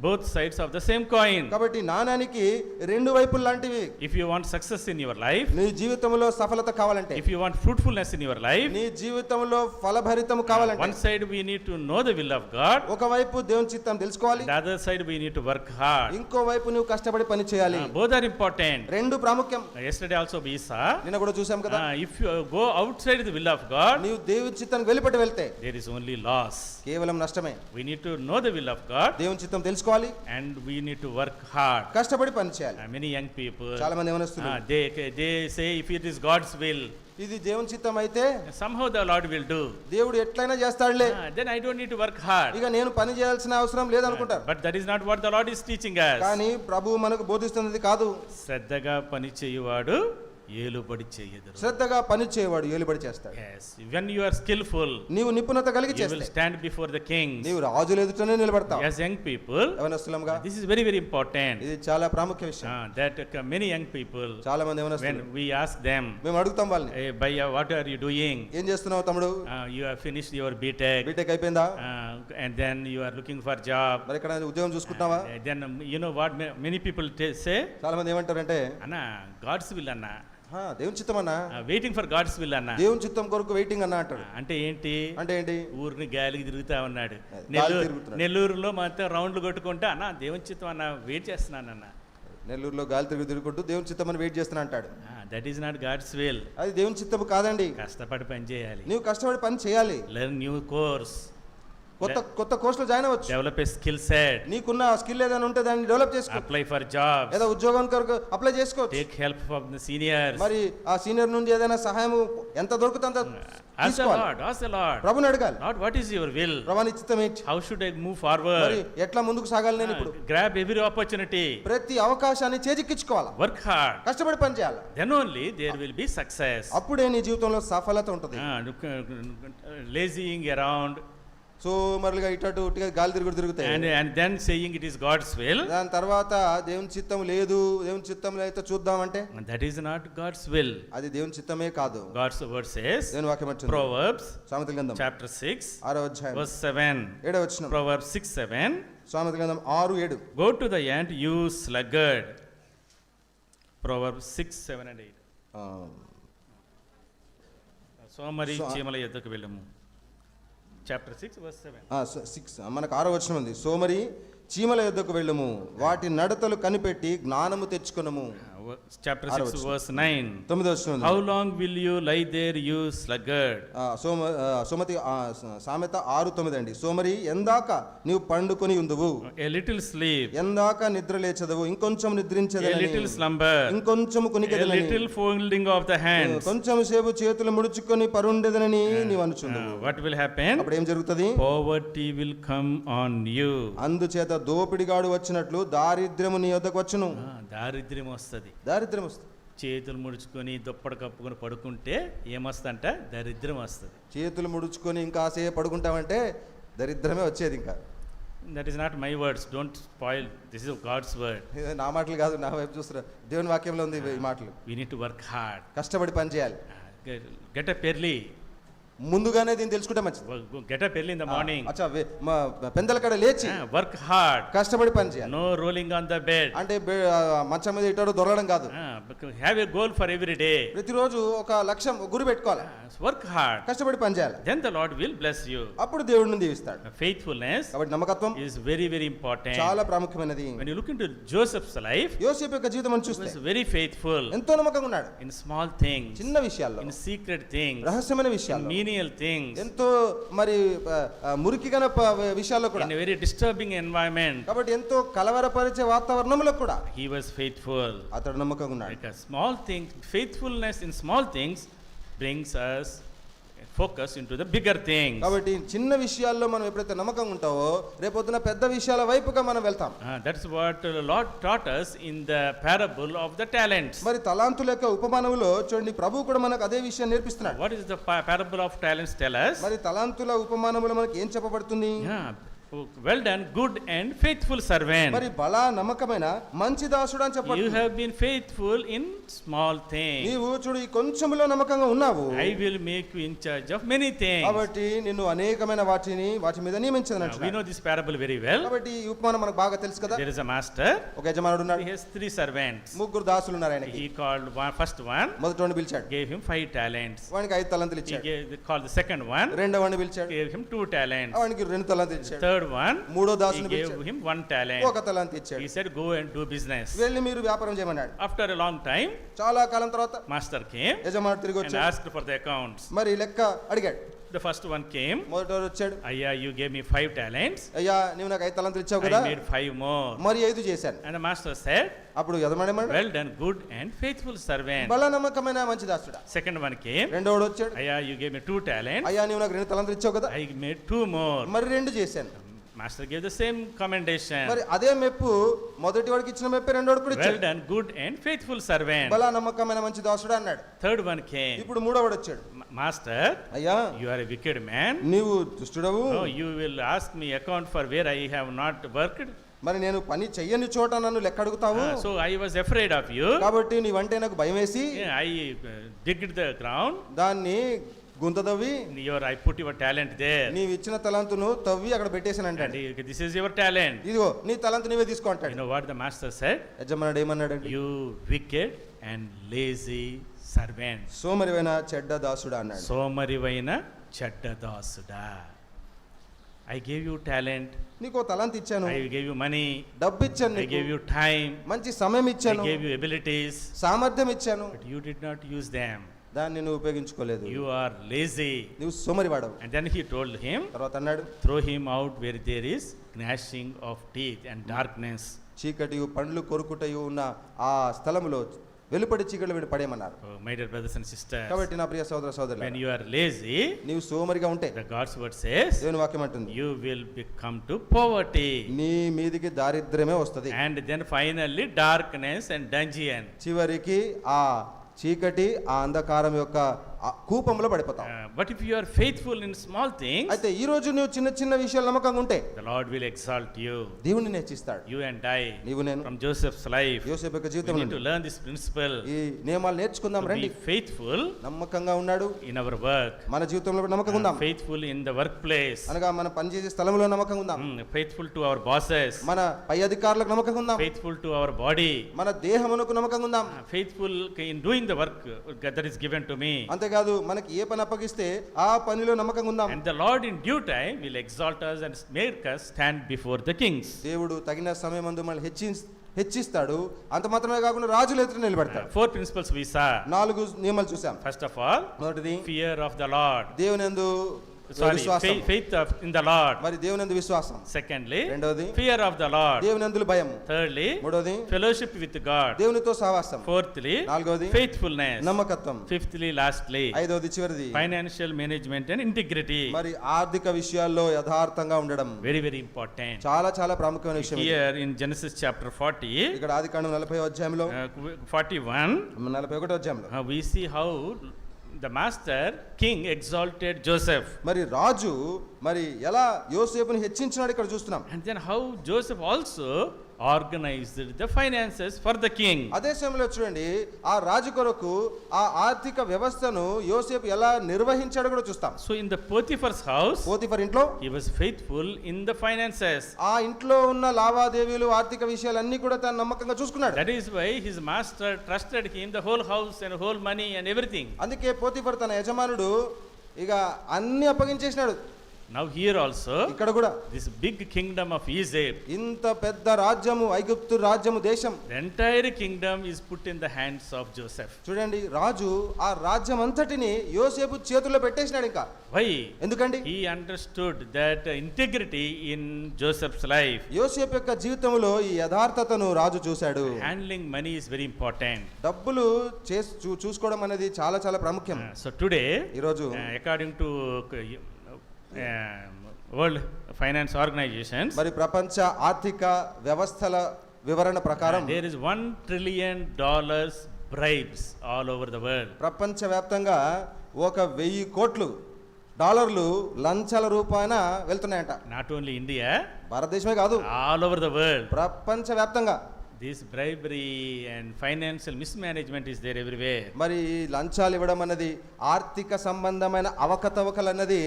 both sides of the same coin. కాబట్టి నాణానికి రెండు వైపులు లాంటివి. If you want success in your life, నీ జీవితంలో సఫలత కావాలంటే, if you want fruitfulness in your life, నీ జీవితంలో ఫలభరితము కావాలంటే, one side we need to know the will of God, ఒకవైపు దేవుని చిత్తం తెలుసుకోవాలి, the other side we need to work hard. ఇంకో వైపు నువ్వు కష్టపడి పని చేయాలి. Both are important. రెండు ప్రాముఖ్యం. Yesterday also we saw, నిన్న కూడా చూసాం కదా, if you go outside the will of God, నీవు దేవుని చిత్తానికి వెళ్ళిపెట్టి వెళ్తే there is only loss. కేవలం నష్టమే. We need to know the will of God, దేవుని చిత్తం తెలుసుకోవాలి, and we need to work hard. కష్టపడి పని చేయాలి. Many young people, చాలా మంది యవనస్తులు they say if it is God's will, ఇది దేవుని చిత్తం అయితే somehow the Lord will do. దేవుడు ఎట్లయినా చేస్తాడులే, Then I don't need to work hard. ఇక నేను పని చేయాల్సిన అవసరం లేదనుకుంటారు. But that is not what the Lord is teaching us. కానీ ప్రభువు మనకు బోధిస్తున్నది కాదు. శ్రద్ధగా పని చేయువాడు ఏలుబడి చేయదురు. శ్రద్ధగా పని చేయవాడు ఏలుబడి చేస్తాడు. Yes, when you are skillful, నీవు నిపుణత కలిగి you will చేస్తే stand before the kings. నీవు రాజుల ఎదుటనే నిలబడతావు. As young people, యవనస్తులంగా this is very very important. ఇది చాలా ప్రాముఖ్య విషయం. That many young people, చాలా మంది యవనస్తులు, when we ask them, మేము అడుగుతాం వాళ్ళని, hey, Bhaiya, what are you doing? ఏం చేస్తున్నావు తమ్ముడు? You have finished your BTech, BTech అయిపోయిందా? and then you are looking for job. మరి ఇక్కడ ఉద్యోగం చూసుకుంటున్నావా? Then you know what many people say? చాలా మంది ఏమంటారంటే, Anna, God's will అన్నా, దేవుని చిత్తం అన్నా, వెయిటింగ్ ఫర్ గాడ్స్ విల్ అన్నా. దేవుని చిత్తం కొరకు వెయిటింగ్ అన్నా అంటాడు. అంటే ఏంటి? అంటే ఏంటి? ఊరిని గాలికి తిరుగుతా ఉన్నాడు. గాలి తిరుగుతున్నాడు. నెల్లూరులో మొత్తం రౌండ్లు కొట్టుకుంటా అన్న దేవుని చిత్తం అన్న వెయిట్ చేస్తున్నాను అన్న. నెల్లూరులో గాలి తిరుగుకుంటూ దేవుని చిత్తం అని వెయిట్ చేస్తున్నా అంటాడు. That is not God's will. అది దేవుని చిత్తం కాదండి. కష్టపడి పని చేయాలి. నీవు కష్టపడి పని చేయాలి. Learn new course. కొత్త కోర్సులో జాయిన్ అవ్వచ్చు. Develop a skill set. నీకున్న స్కిల్ ఏదైనా ఉంటే దాన్ని డెవలప్ చేసుకో. Apply for jobs. ఏదో ఉద్యోగం కొరకు అప్లై చేసుకోవచ్చు. Take help from the seniors. మరి ఆ సీనియర్ నుండి ఏదైనా సహాయం ఎంత దొరుకుతుందో అంత తీసుకోవాలి. Ask the Lord. ప్రభుని అడగాలి. Lord, what is your will? ప్రభువా నీ చిత్తం ఏంటి? How should I move forward? మరి ఎట్లా ముందుకు సాగాలి నేను ఇప్పుడు? Grab every opportunity. ప్రతి అవకాశాన్ని చేజిక్కించుకోవాలి. Work hard. కష్టపడి పని చేయాలి. Then only there will be success. అప్పుడే నీ జీవితంలో సఫలత ఉంటుంది. Lazying around, సో మరలుగా ఇటు గాలి తిరుగుతాయి. and then saying it is God's will. దాని తర్వాత దేవుని చిత్తం లేదు, దేవుని చిత్తంలో అయితే చూద్దామంటే That is not God's will. అది దేవుని చిత్తమే కాదు. God's word says, దేవుని వాక్యం అంటుంది. Proverbs సామెతల గ్రంథం chapter 6 6వ అధ్యాయం verse 7. 7వ వచనం. Proverbs 6:7. సామెతల గ్రంథం 6:7. Go to the ant, you sluggard. Proverbs 6:7 and 8. సోమరి చీమల యొద్దకు వెళ్ళము. Chapter 6 verse 7. 6 మనకు 6వ వచనం ఉంది. సోమరి చీమల యొద్దకు వెళ్ళుము, వాటి నడతలు కనిపెట్టి జ్ఞానము తెచ్చుకొనుము. chapter ఆరో 6 వచనం. verse 9. 9వ వచనం. How long will you lie there, you sluggard? Sumathi సామెత 6:9 అండి. సోమరి ఎందాక నీవు పండుకొని ఉందువు, A little sleep, ఎందాక నిద్ర లేచదవు, ఇంకొంచెం a నిద్రించదని, little slumber, ఇంకొంచెం a కునికెదలని, little folding of the hands. కొంచెం సేపు చేతులు ముడుచుకొని పరుండెదనని నీవు అనుచుందువు. What will happen? అప్పుడు ఏం జరుగుతుంది? Poverty will come on you. అందుచేత దోపిడిగాడు వచ్చినట్లు దారిద్ర్యము నీ యొద్దకు వచ్చును. దారిద్ర్యం వస్తుంది. దారిద్ర్యం వస్తుంది. చేతులు ముడుచుకొని దుప్పటి కప్పుకొని పడుకుంటే ఏమొస్తుందంట? దరిద్రం వస్తుంది. చేతులు ముడుచుకొని ఇంకాసేపు పడుకుంటామంటే దరిద్రమే వచ్చేది. ఇంకా that is not my words, don't spoil, this is God's word. ఇది నా మాటలు కాదు, నా వైపు చూస్తున్నా, దేవుని వాక్యంలో ఉంది ఈ మాటలు. We need to work hard, కష్టపడి పని చేయాలి. గెట్ అప్ ఎర్లీ, ముందుగానే దీన్ని తెలుసుకుంటే మంచిది. Get up early in the morning. అచ్చా, పెందల కడ లేచి వర్క్ హార్డ్, కష్టపడి పని చేయాలి. No rolling on the bed, అంటే మంచం మీద ఇటాడు దొరలడం కాదు. Have a goal for every day. ప్రతిరోజు ఒక లక్ష్యం, గురి పెట్టుకోవాలి. వర్క్ హార్డ్, కష్టపడి పని చేయాలి. Then the Lord will bless you. అప్పుడు దేవుడు దీవిస్తాడు. ఫెయిత్ఫుల్నెస్, కాబట్టి నమ్మకత్వం is very very important. చాలా ప్రాముఖ్యమైనది. When you look into Joseph's life, యోసేపు యొక్క జీవితం మనం he చూస్తే was very faithful ఎంతో నమ్మకంగా ఉన్నాడు. in small things, చిన్న విషయాల్లో, in secret things, రహస్యమైన in విషయాల్లో, menial things, ఎంతో మరి మురికిగన విషయాల్లో కూడా, in a very disturbing environment. కాబట్టి ఎంతో కలవరపరిచే వాతావరణంలో కూడా He was faithful. అతడు నమ్మకంగా ఉన్నాడు. Because small things, faithfulness in small things brings us focus into the bigger things. కాబట్టి చిన్న విషయాల్లో మనం ఎప్పుడైతే నమ్మకంగా ఉంటావో రేపొద్దున పెద్ద విషయాల వైపుగా మనం వెళ్తాం. That's what the Lord taught us in the parable of the talents. మరి తలాంతుల యొక్క ఉపమానములో చూడండి, ప్రభువు కూడా మనకు అదే విషయం నేర్పిస్తున్నాడు. What is the parable of talents tell us? మరి తలాంతుల ఉపమానములో మనకి ఏం చెప్పబడుతుంది? Well done, good and faithful servant. మరి బలా నమ్మకమైన మంచి దాసుడు అని You చెప్పబడుతుంది. have been faithful in small things. నీవు చూడు ఈ కొంచెంలో నమ్మకంగా ఉన్నావు, I will make you in charge of many things. కాబట్టి నిన్ను అనేకమైన వాటి మీద నియమించదని We అంటున్నాడు. know this parable very well. కాబట్టి ఈ ఉపమానం మనకు బాగా తెలుసు కదా. There is a master. ఒక యజమానుడు ఉన్నాడు, He has 3 servants. ముగ్గురు దాసులు ఉన్నారు ఆయనకి. He called first one, మొదటివాడిని పిలిచాడు, gave him 5 talents. వానికి 5 తలాంతులు He ఇచ్చాడు. called the second one, రెండోవాడిని పిలిచాడు, gave him 2 talents. వానికి 2 తలాంతులు ఇచ్చాడు. Third one, మూడో he దాసుని gave పిలిచాడు, him 1 talent. ఒక తలాంతు ఇచ్చాడు. He said, go and do business. వెళ్ళి మీరు వ్యాపారం చేయమన్నాడు. After a long time, చాలా కాలం తర్వాత master came యజమానుడు తిరిగి and వచ్చాడు, asked for the accounts. మరి లెక్క అడిగాడు. The first one came, మొదటివాడు వచ్చాడు, Ayya, you gave me 5 talents. అయ్యా నీవు నాకు 5 తలాంతులు ఇచ్చావు కదా, I made 5 more. మరి 5 చేశాను. And the master said, అప్పుడు యజమానుడు ఏమన్నాడు? well done, good and faithful servant. బల నమ్మకమైన మంచి దాసుడా. Second one came, రెండోవాడు వచ్చాడు, Ayya, you gave me 2 talents. అయ్యా నీవు నాకు 2 తలాంతులు ఇచ్చావు కదా, I made 2 more. మరి 2 చేశాను. Master gave the same commendation. మరి అదే మెప్పు మొదటి వాడికి ఇచ్చిన మెప్పే రెండోడు కూడా Well ఇచ్చాడు. done, good and faithful servant. బల నమ్మకమైన మంచి దాసుడు అన్నాడు. Third one came, ఇప్పుడు మూడోవాడు వచ్చాడు, Master, అయ్యా you are a wicked man. నీవు దుష్టుడవు, No, you will ask me account for where I have not worked. మరి నేను పని చెయ్యని చోట నన్ను లెక్క అడుగుతావు, So I was afraid of you. కాబట్టి నీవంటే నాకు భయం వేసి Yeah, I digged the ground. దాన్ని గుంతదవ్వి I put your talent there. నీవు ఇచ్చిన తలంతును తవ్వి అక్కడ పెట్టేసాను And అంటాడు. this is your talent. ఇదిగో నీ తలంతు నీవే తీసుకో You అంటాడు. know what the master said? యజమానుడు ఏమన్నాడండి? You wicked and lazy servant. సోమరివైన చెడ్డ దాసుడా అన్నాడు. సోమరివైన చెడ్డదాసుడా. I gave you talent. నీకు తలంతు ఇచ్చాను, I gave you money. డబ్బు ఇచ్చాను, I gave నీకు you time. మంచి సమయం I ఇచ్చాను, gave you abilities. సామర్థ్యం ఇచ్చాను, But you did not use them. దాన్ని నువ్వు ఉపయోగించుకోలేదు, You are lazy. నువ్వు సోమరివాడవు. And then he told him, తర్వాత అన్నాడు, throw him out where there is gnashing of teeth and darkness. చీకటియు పండ్లు కొరుకుటయు ఉన్న ఆ స్థలములో వెలుపడి చీకటి వీడు పడేయమన్నారు. Oh, my dear brothers and sisters, కాబట్టి నా ప్రియ సోదర when సోదరులారా, you are lazy, నీవు సోమరిగా ఉంటే the God's word says, దేవుని వాక్యం అంటుంది, you will become to poverty. నీ మీదికి దారిద్ర్యమే వస్తది. And then finally darkness and dungeon. చివరికి ఆ చీకటి ఆ అంధకారం యొక్క కూపంలో పడిపోతాం. But if you are faithful in small things, అయితే ఈ రోజు నువ్వు చిన్న చిన్న విషయాలు నమ్మకంగా ఉంటే the Lord will exalt you. దేవుని హెచ్చిస్తాడు. You and I, నీవు నేను from Joseph's life, యోసేపు యొక్క we జీవితం need to learn this principle. ఈ నియమాలు నేర్చుకుందాం To రండి. be faithful నమ్మకంగా ఉన్నాడు in our work, మన జీవితంలో నమ్మకంగా ఉందాం. faithful in the workplace, అనగా మన పనిచేసే స్థలంలో నమ్మకంగా ఉందాం. faithful to our bosses, మన పై అధికారులకు నమ్మకంగా ఉందాం. faithful to our body, మన దేహమునకు నమ్మకంగా ఉందాం. faithful in doing the work that is given to me. అంతేకాదు మనకి ఏ పని అప్పగిస్తే ఆ పనిలో నమ్మకంగా ఉందాం. And the Lord in due time will exalt us and make us stand before the kings. దేవుడు తగిన సమయమందు మనల్ని హెచ్చిస్తాడు. అంత మాత్రమే కాకుండా రాజులు ఎదుట నిలబెడతాడు. 4 principles we saw. 4 నియమాలు చూసాం. First of all, మొదటిది fear of the Lord. దేవునందు Sorry, విశ్వాసం. faith in the Lord. మరి దేవునందు విశ్వాసం. Secondly, రెండోది fear of the Lord. దేవునందు భయం. Thirdly, మూడోది fellowship with God. దేవునితో సహవాసం. Fourthly, నాలుగోది faithfulness. నమ్మకత్వం. Fifthly, lastly, ఐదోది చివరిది financial management and integrity. మరి ఆర్థిక విషయాల్లో యథార్థంగా ఉండడం Very, very important. చాలా చాలా ప్రాముఖ్యమైన విషయం. Here in Genesis chapter 40, ఇక్కడ ఆదికాండం 40వ అధ్యాయంలో 41, 41వ అధ్యాయంలో we see how the master king exalted Joseph. మరి రాజు మరి ఎలా యోసేపుని హెచ్చించినాడు ఇక్కడ చూస్తున్నాం. And then how Joseph also organized the finances for the king. అదే సమయంలో చూడండి ఆ రాజు కొరకు ఆ ఆర్థిక వ్యవస్థను యోసేపు ఎలా నిర్వహించాడో కూడా చూస్తాం. So in the Potiphar's house, Potiphar ఇంట్లో he was faithful in the finances. ఆ ఇంట్లో ఉన్న లావాదేవీలు ఆర్థిక విషయాలన్నీ కూడా తను నమ్మకంగా చూసుకున్నాడు. That is why his master trusted him the whole house and whole money and everything. అందుకే పోతిఫర్ తన యజమానుడు ఇక అన్ని అప్పగించేసినాడు. Now here also, ఇక్కడ కూడా this big kingdom of Egypt, ఇంత పెద్ద రాజ్యము ఐగుప్తు రాజ్యము దేశం, the entire kingdom is put in the hands of Joseph. చూడండి రాజు ఆ రాజ్యం అంతటిని యోసేపు చేతుల్లో పెట్టేసినాడు. ఇంకా Why? ఎందుకండి He understood that integrity in Joseph's life. యోసేపు యొక్క జీవితంలో ఈ యథార్థతను రాజు చూశాడు. Handling money is very important. డబ్బులు చూసుకోవడం అనేది చాలా చాలా ప్రాముఖ్యం. So today, ఈరోజు according to World Finance Organizations, మరి ప్రపంచ ఆర్థిక వ్యవస్థల వివరణ ప్రకారం there is $1 trillion bribes all over the world. ప్రపంచ వ్యాప్తంగా 1,000 కోట్లు డాలర్లు లంచాల రూపాయన వెళ్తున్నాయంట. Not only India, భారతదేశమే కాదు, all over the world. ప్రపంచ వ్యాప్తంగా This bribery and financial mismanagement is there everywhere. మరి లంచాలు ఇవ్వడం అన్నది ఆర్థిక సంబంధమైన అవకతవకలు అన్నది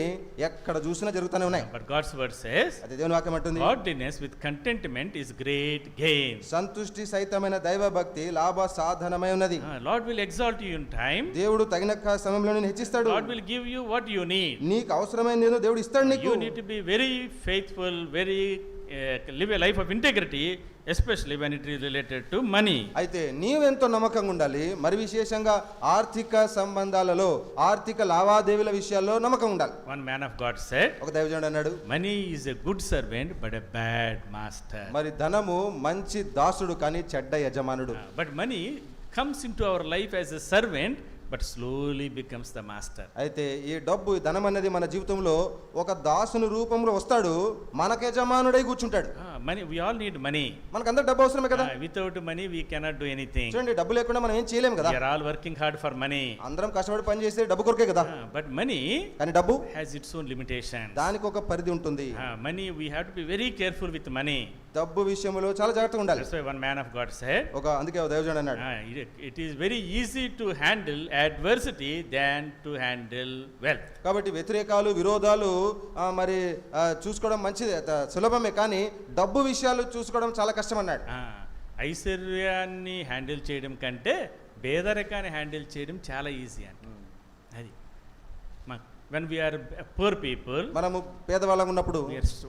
ఎక్కడ చూసినా జరుగుతూనే ఉన్నాయి. But God's word says, అది దేవుని వాక్యం అంటుంది, godliness with contentment is great gain. సంతుష్టి సహితమైన దైవ భక్తి లాభ సాధనమై ఉన్నది. Lord will exalt you in time. దేవుడు తగిన సమయంలో నిన్ను హెచ్చిస్తాడు. God will give you what you need. నీకు అవసరమైనది ఏదో దేవుడు ఇస్తాడు నీకు. You need to be very faithful, very live a life of integrity, especially when it is related to money. అయితే నీవెంతో నమ్మకంగా ఉండాలి. మరి విశేషంగా ఆర్థిక సంబంధాలలో ఆర్థిక లావాదేవీల విషయాల్లో నమ్మకంగా ఉండాలి. One man of God said, ఒక దైవజనుడు అన్నాడు, money is a good servant but a bad master. మరి ధనము మంచి దాసుడు కానీ చెడ్డ యజమానుడు. But money comes into our life as a servant but slowly becomes the master. అయితే ఈ డబ్బు ధనం అనేది మన జీవితంలో ఒక దాసుని రూపంలో వస్తాడు, మనకు యజమానుడై కూర్చుంటాడు. Money, we all need money. మనకందరూ డబ్బు అవసరమే కదా. Without money we cannot do anything. చూడండి డబ్బు లేకుండా మనం ఏం చేయలేం కదా. We are all working hard for money. అందరం కష్టపడి పని చేస్తే డబ్బు కొరకే కదా. But money కానీ డబ్బు has its own limitations. దానికి ఒక పరిధి ఉంటుంది. Money, we have to be very careful with money. డబ్బు విషయంలో చాలా జాగ్రత్తగా ఉండాలి. That's why one man of God said, అందుకే ఒక దైవజనుడు అన్నాడు, it is very easy to handle adversity than to handle wealth. కాబట్టి వ్యతిరేకాలు విరోధాలు మరి చూసుకోవడం మంచిది, సులభమే, కానీ డబ్బు విషయాలు చూసుకోవడం చాలా కష్టం అన్నాడు. ఐశ్వర్యాన్ని హ్యాండిల్ చేయడం కంటే పేదరికాన్ని హ్యాండిల్ చేయడం చాలా ఈజీ అంట. అది when we are poor people, మనము పేదవాళ్ళం ఉన్నప్పుడు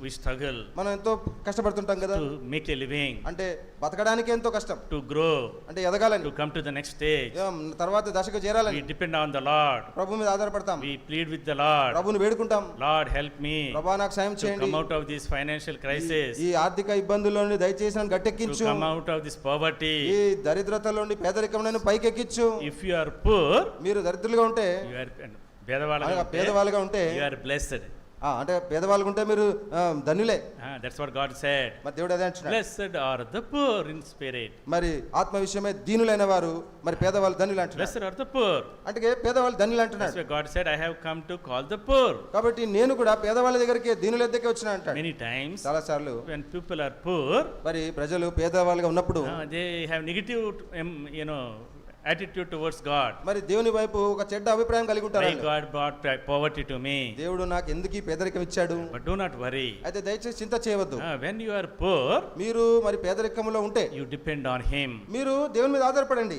we struggle, మనం ఎంతో కష్టపడుతుంటాం కదా, to make a living, అంటే బతకడానికి ఎంతో కష్టం, to grow, అంటే ఎదగాలని, to come to the next stage, తర్వాత దశకు చేరాలని. we depend on the Lord, ప్రభు మీద ఆధారపడతాం, we plead with the Lord, ప్రభుని వేడుకుంటాం, Lord help me, ప్రభువా నాకు సాయం to చేయండి, come out of this financial crisis, ఈ ఆర్థిక ఇబ్బందుల నుండి దయచేసి నన్ను గట్టెక్కించు, to come out of this poverty. ఈ దరిద్రత నుండి పేదరికం నుండి పైకెక్కించు. If you are poor, మీరు దరిద్రులుగా ఉంటే, you are పేదవాళ్ళగా ఉంటే you are blessed. అంటే పేదవాళ్ళగా ఉంటే మీరు ధన్యులే. That's what God said. మరి దేవుడు అదే అంటున్నాడు, blessed are the poor in spirit. మరి ఆత్మ విషయమే దీనులైన వారు, మరి పేదవాళ్ళు ధన్యులు అంటున్నాడు. blessed are the poor. అంటే పేదవాళ్ళు ధన్యులు అంటున్నాడు. That's why God said, I have come to call the poor. కాబట్టి నేను కూడా పేదవాళ్ళ దగ్గరికి దీనుల దగ్గరికి వచ్చిన అంటాడు. Many times చాలా సార్లు when people are poor, మరి ప్రజలు పేదవాళ్ళుగా ఉన్నప్పుడు they have negative attitude towards God. మరి దేవుని వైపు ఒక చెడ్డ అభిప్రాయం కలిగి ఉంటారు Why వాళ్ళు. God brought poverty to me? దేవుడు నాకు ఎందుకు ఈ పేదరికం ఇచ్చాడు? But do not worry. అయితే దయచేసి చింత చేయవద్దు. When you are poor, మీరు మరి పేదరికంలో ఉంటే you depend on Him. మీరు దేవుని మీద ఆధారపడండి.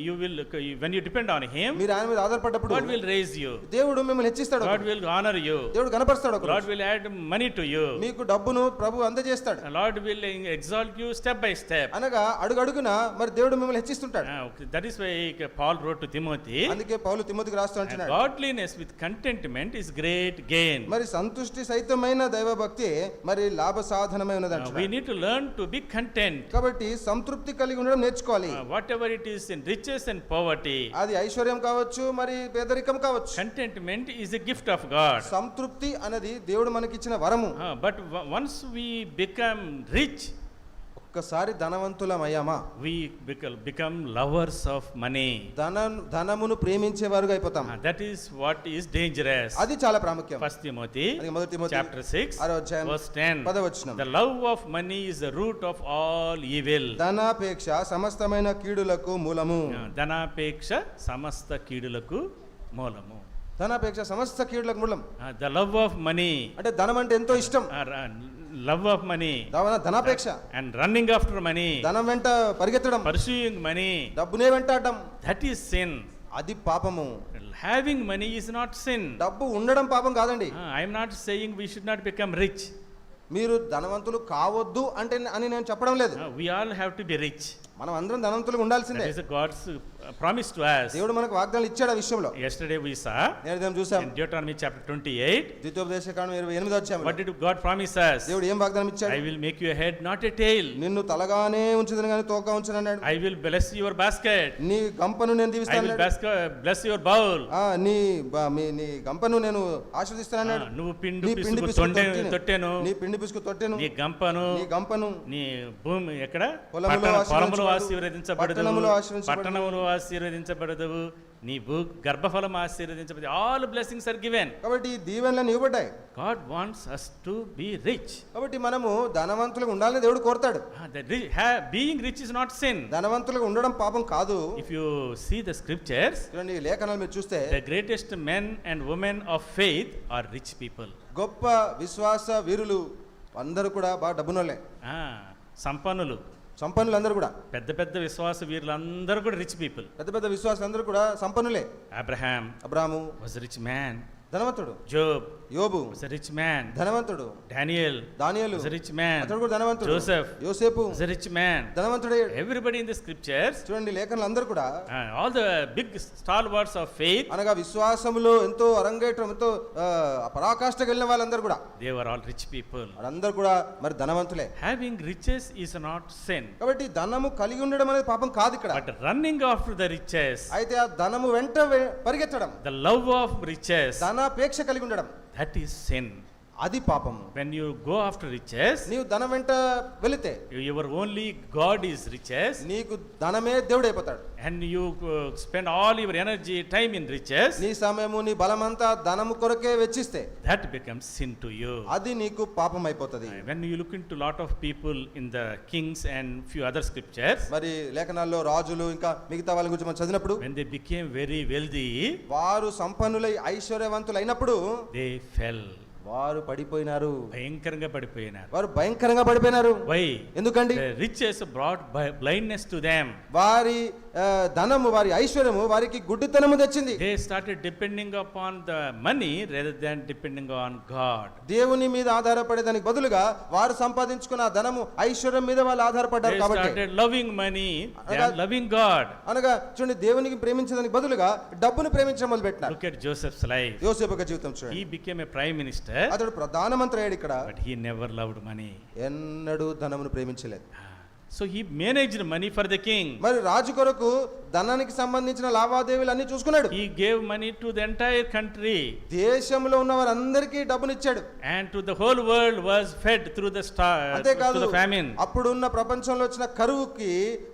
You will, when you depend on Him, మీరు ఆయన మీద ఆధారపడ్డప్పుడు God will raise you. దేవుడు మిమ్మల్ని హెచ్చిస్తాడు. God will honor you. దేవుడు కనపరుస్తాడు. Lord will add money to you. మీకు డబ్బును ప్రభు అందజేస్తాడు. Lord will exalt you step by step. అనగా అడుగడుగున మరి దేవుడు మిమ్మల్ని హెచ్చిస్తుంటాడు. That is why Paul wrote to Timothy. అందుకే పౌలు తిమోతికి రాస్తూ అంటున్నాడు, Godliness with contentment is great gain. మరి సంతుష్టి సహితమైన దైవభక్తి మరి లాభ సాధనమై ఉన్నది We అంటున్నాడు. need to learn to be content. కాబట్టి సంతృప్తి కలిగి ఉండడం నేర్చుకోవాలి. Whatever it is in riches and poverty, అది ఐశ్వర్యం కావచ్చు మరి పేదరికం కావచ్చు. contentment is a gift of God. సంతృప్తి అనేది దేవుడు మనకిచ్చిన వరము. But once we become rich, ఒక్కసారి ధనవంతులమయ్యామా we become lovers of money. ధనమును ప్రేమించేవారుగా అయిపోతాం. That is what is dangerous. అది చాలా ప్రాముఖ్యం. 1 Timothy అది మొదటి తిమోతి chapter 6 ఆరో అధ్యాయం verse 10. 10వ వచనం. The love of money is the root of all evil. ధనాపేక్ష సమస్తమైన కీడులకు మూలము. ధనాపేక్ష సమస్త కీడులకు మూలము. ధనాపేక్ష సమస్త కీడులకు మూలం. The love of money, అంటే ధనం అంటే ఎంతో ఇష్టం. love of money, ధనాపేక్ష and running after money, ధనం వెంట పరిగెత్తడం, pursuing money, డబ్బునే వెంటాడడం, that is sin. అది పాపము. Having money is not sin. డబ్బు ఉండడం పాపం కాదండి. I am not saying we should not become rich. మీరు ధనవంతులు కావద్దు అంటే అని నేను చెప్పడం లేదు. We all have to be rich. మనం అందరం ధనవంతులుగా ఉండాల్సిందే. That is God's promise to us. దేవుడు మనకు వాగ్దానాలు ఇచ్చాడు ఆ విషయంలో. Yesterday we saw నేను చూసాం in Deuteronomy chapter 28. ద్వితీయోపదేశకాండం 28వ అధ్యాయంలో What did God promise us? దేవుడు ఏం వాగ్దానం ఇచ్చాడు? I will make you a head, not a tail. నిన్ను తలగానే ఉంచుదును గాని తోక ఉంచను అన్నాడు. I will bless your basket. నీ గంపను నేను I దీవిస్తాను will అన్నాడు. bless your bowl. నీ గంపను నేను ఆశీర్వదిస్తాను అన్నాడు. నువ్వు నీ పిండి పిండి పిసుకు పిసుకు తొట్టెను, నీ పిండి పిసుకు తొట్టెను, నీ గంపను, నీ భూమి ఎక్కడ పొలములో ఆశీర్వదించబడదు, పట్టణములో ఆశీర్వదించబడదు, నీ గర్భఫలం ఆశీర్వదించబడదు. All blessings are given. కాబట్టి ఈ దీవెనలు ఇవ్వబడ్డాయి. God wants us to be rich. కాబట్టి మనము ధనవంతులుగా ఉండాలని దేవుడు కోరుతాడు. Being rich is not sin. ధనవంతులుగా ఉండడం పాపం కాదు. If you see the scriptures, చూడండి లేఖనాలు మీరు చూస్తే the greatest men and women of faith are rich people. గొప్ప విశ్వాస వీరులు అందరూ కూడా బాగా డబ్బునోళ్ళే. సంపన్నులు అందరూ కూడా, పెద్ద పెద్ద విశ్వాస వీరులందరూ కూడా రిచ్ పీపుల్. పెద్ద పెద్ద విశ్వాసులు అందరూ కూడా సంపన్నులే. Abraham was a rich man. ధనవంతుడు. యోబు was a rich man. ధనవంతుడు. దానియేలు was a rich man. అతడు కూడా ధనవంతుడు. యోసేపు was a rich man. ధనవంతుడే. Everybody in the scriptures, చూడండి లేఖనాలు అందరూ కూడా all the big stalwarts of faith, అనగా విశ్వాసములో ఎంతో అరంగేట్రం ఎంతో పరాకాష్ఠకు వెళ్ళిన వాళ్ళందరూ కూడా they were all rich people. వాళ్ళందరూ కూడా మరి ధనవంతులే. Having riches is not sin. కాబట్టి ధనము కలిగి ఉండడం అనేది పాపం కాదు ఇక్కడ. But running after the riches, అయితే ఆ ధనము వెంట పరిగెత్తడం, the love of riches, ధనాపేక్ష కలిగి ఉండడం, that is sin. అది పాపము. When you go after riches, నీవు ధనం వెంట వెళితే your only God is riches, నీకు ధనమే దేవుడు అయిపోతాడు. and you spend all your energy, time in riches, నీ సమయము నీ బలమంతా ధనము కొరకే వెచ్చిస్తే that becomes sin to you. అది నీకు పాపం అయిపోతది. When you look into lot of people in the Kings and few other scriptures, మరి లేఖనాల్లో రాజులు ఇంకా మిగతా వాళ్ళ గురించి మనం చదివినప్పుడు when they became very wealthy, వారు సంపన్నులై ఐశ్వర్యవంతులు అయినప్పుడు they fell. వారు పడిపోయినారు. భయంకరంగా పడిపోయినారు. వారు భయంకరంగా పడిపోయినారు. Why? ఎందుకండి? The riches brought blindness to them. వారి ధనము వారి ఐశ్వర్యము వారికి గుడ్డితనము తెచ్చింది. They started depending upon the money rather than depending on God. దేవుని మీద ఆధారపడేదానికి బదులుగా వారు సంపాదించుకున్న ధనము ఐశ్వర్యం మీద వాళ్ళు ఆధారపడ్డారు. They కాబట్టి started loving money than loving God. అనగా చూడండి దేవునికి ప్రేమించడానికి బదులుగా డబ్బును ప్రేమించడం మొదలుపెట్టారు. Look at Joseph's life. యోసేపు యొక్క జీవితం చూడండి. He became a prime minister. అతడు ప్రధానమంత్రి అయ్యాడు ఇక్కడ. But he never loved money. ఎన్నడూ ధనమును ప్రేమించలేదు. So he managed money for the king. మరి రాజు కొరకు ధనానికి సంబంధించిన లావాదేవీలు అన్ని చూసుకున్నాడు. He gave money to the entire country. దేశంలో ఉన్న వారందరికీ డబ్బుని ఇచ్చాడు. And to the whole world was fed through the అంతేకాదు to the famine. అప్పుడున్న ప్రపంచంలో వచ్చిన కరువుకి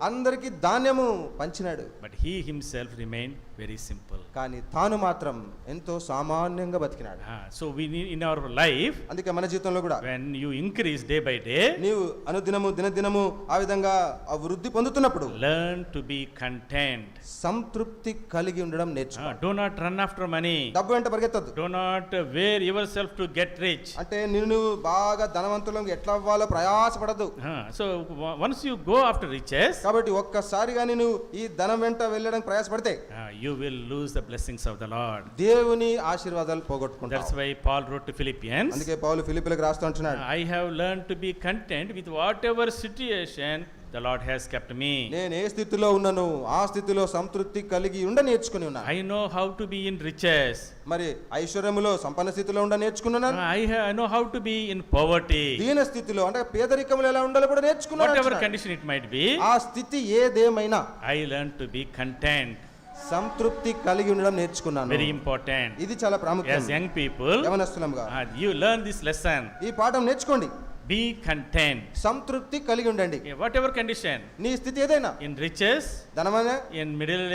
అందరికీ ధాన్యము పంచినాడు. But he himself remained very simple. కానీ తాను మాత్రం ఎంతో సామాన్యంగా బతికినాడు. So we need in our life, అందుకే మన జీవితంలో కూడా when you increase day by day, నీవు అనుదినము దినదినము ఆ విధంగా ఆ వృద్ధి పొందుతున్నప్పుడు learn to be content. సంతృప్తి కలిగి ఉండడం నేర్చుకో. Do not run after money. డబ్బు వెంట పరిగెత్తద్దు. Do not wear yourself to get rich. అంటే నిన్ను బాగా ధనవంతులకు ఎట్లా అవ్వాలో ప్రయాసపడద్దు. So once you go after riches, కాబట్టి ఒక్కసారిగా నువ్వు ఈ ధనం వెంట వెళ్ళడానికి ప్రయాసపడితే you will lose the blessings of the Lord. దేవుని ఆశీర్వాదాలు పోగొట్టుకుంటావు. That's why Paul wrote to Philippians, అందుకే పౌలు ఫిలిప్పీలకు రాస్తూ అంటున్నాడు, I have learned to be content with whatever situation the Lord has kept me. నేను ఏ స్థితిలో ఉన్నాను ఆ స్థితిలో సంతృప్తి కలిగి ఉండ నేర్చుకుని ఉన్నాను. I know how to be in riches. మరి ఐశ్వర్యములో సంపన్న స్థితిలో ఉండ నేర్చుకున్నాను. I know how to be in poverty. దీన స్థితిలో అంటే పేదరికంలో ఎలా ఉండాలో కూడా నేర్చుకున్నాను. Whatever condition it might be, ఆ స్థితి ఏదేమైనా I learned to be content. సంతృప్తి కలిగి ఉండడం నేర్చుకున్నాను. Very important. ఇది చాలా ప్రాముఖ్యం. As young people, యవనస్తులంగా you learn this lesson. ఈ పాఠం నేర్చుకోండి. Be content. సంతృప్తి కలిగి ఉండండి. Whatever condition. నీ స్థితి ఏదైనా, In riches, ధనమైన, in middle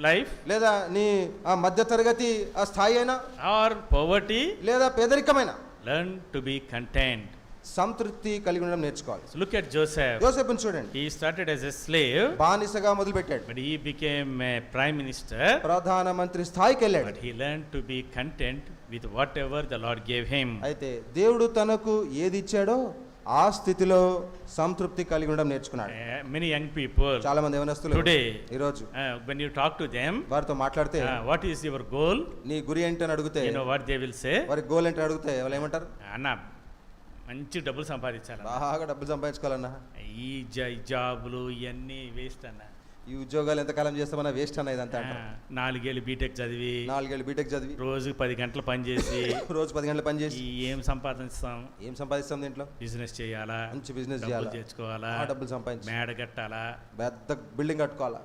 life, లేదా నీ ఆ మధ్య తరగతి ఆ స్థాయి అయినా, or poverty, లేదా పేదరికమైన, learn to be content. సంతృప్తి కలిగి ఉండడం నేర్చుకోవాలి. So look at Joseph. యోసేపుని చూడండి. He started as a slave, బానిసగా మొదలు పెట్టాడు. but he became a prime minister. ప్రధానమంత్రి స్థాయికి వెళ్ళాడు. But he learned to be content with whatever the Lord gave him. అయితే దేవుడు తనకు ఏది ఇచ్చాడో ఆ స్థితిలో సంతృప్తి కలిగి ఉండడం నేర్చుకున్నాడు. Many young people చాలా మంది యవనస్తులు today, ఈ రోజు when you talk to them, వారితో మాట్లాడితే what is your goal? నీ గురి ఏంటని అడిగితే, You know what they will say? వారి గోల్ ఏంటని అడిగితే వాళ్ళు ఏమంటారు? అన్న మంచి డబ్బులు సంపాదించాలి, బాగా డబ్బులు సంపాదించుకోవాలన్నా, ఈ జాబులు ఇవన్నీ వేస్ట్ అన్న, ఈ ఉద్యోగాలు ఎంతకాలం చేస్తామన్నా వేస్ట్ అన్న ఇదంతా అంటారు. 4 ఏళ్ళు బీటెక్ చదివి 4 ఏళ్ళు బీటెక్ చదివి రోజు 10 గంటలు పని చేసి రోజు 10 గంటలు పని చేసి ఏం సంపాదిస్తాం? ఏం సంపాదిస్తాం? దీంట్లో బిజినెస్ చేయాలా, మంచి బిజినెస్ డబ్బులు చేయాలా, తెచ్చుకోవాలా, డబ్బులు సంపాదించి మేడ కట్టాలా, పెద్ద building కట్టుకోవాలా.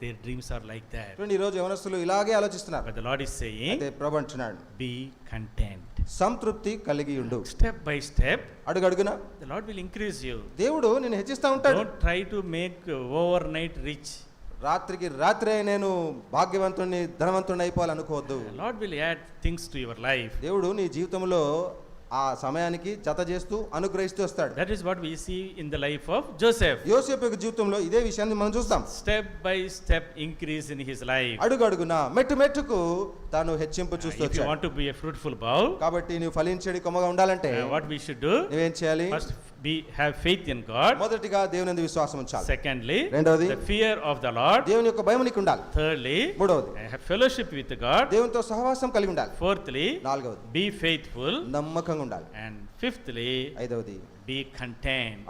their dreams are like that. చూడండి, ఈ రోజు యవనస్తులు ఇలాగే ఆలోచిస్తున్నారు. But the Lord is saying, అయితే ప్రభు అంటున్నాడు, be content. సంతృప్తి కలిగి ఉండు. Step by step, అడుగడుగునా the Lord will increase you. దేవుడు నిన్ను హెచ్చిస్తా ఉంటాడు. Don't try to make overnight rich. రాత్రికి రాత్రే నేను భాగ్యవంతుడిని ధనవంతుడిని అయిపోవాలనుకోవద్దు. The Lord will add things to your life. దేవుడు నీ జీవితంలో ఆ సమయానికి జత చేస్తూ అనుగ్రహిస్తూ వస్తాడు. That is what we see in the life of Joseph. యోసేపు యొక్క జీవితంలో ఇదే విషయాన్ని మనం చూస్తాం. Step by step increase in his life. అడుగడుగునా మెట్టు మెట్టుకు తాను హెచ్చింపు చూస్తూ If you వచ్చాడు. want to be a fruitful bough, కాబట్టి నువ్వు ఫలించేడి కొమ్మగా ఉండాలంటే what we should do? నువ్వేం చేయాలి? First, have faith in God. మొదటిగా దేవుని యందు విశ్వాసం ఉంచాలి. Secondly, రెండవది the fear of the Lord. దేవుని యొక్క భయం నీకు ఉండాలి. Thirdly, మూడవది have fellowship with God. దేవునితో సహవాసం కలిగి ఉండాలి. Fourthly, నాలుగవది be faithful. నమ్మకంగా ఉండాలి. And fifthly, ఐదవది be content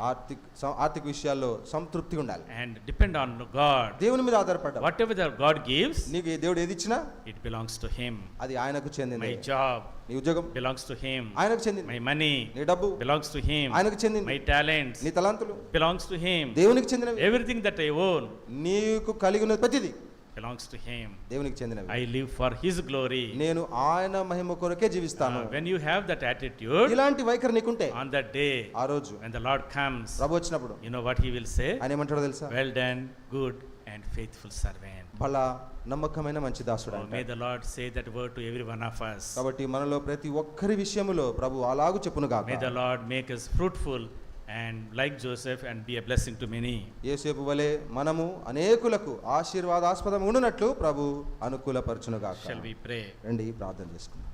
ఆర్థిక విషయాల్లో సంతృప్తిగా ఉండాలి. and depend on God. దేవుని మీద ఆధారపడ్డా. Whatever the God gives, నీకు దేవుడు ఏది ఇచ్చినా it belongs to Him. అది ఆయనకు చెందింది. My job నీ ఉద్యోగం belongs to Him. ఆయనకు చెందింది. My money నీ డబ్బు belongs to Him. ఆయనకు చెందింది. My talents నీ తలాంతులు belongs to Him. దేవునికి చెందినవి. Everything that I own నీకు కలిగి ఉన్నది ప్రతిదీ belongs to Him. దేవునికి చెందినవి. I live for His glory. నేను ఆయన మహిమ కొరకే జీవిస్తాను. When you have that attitude, ఇలాంటి వైఖరి నీకుంటే on that day, ఆ రోజు when the Lord comes, ప్రభు వచ్చినప్పుడు you know what He will say? ఆయన ఏమంటాడో తెలుసా? Well done, good and faithful servant. బలా నమ్మకమైన మంచి దాసుడు Oh, అంటాడు. may the Lord say that word to every one of us. కాబట్టి మనలో ప్రతి ఒక్కరి విషయములో ప్రభు అలాగు చెప్పును గాక. May the Lord make us fruitful and like Joseph and be a blessing to many. యోసేపు వలె మనము అనేకులకు ఆశీర్వాదాస్పదం ఉండునట్లు ప్రభు అనుకూలపరచును గాక. Shall we pray? రండి ప్రార్థన చేసుకుందాం.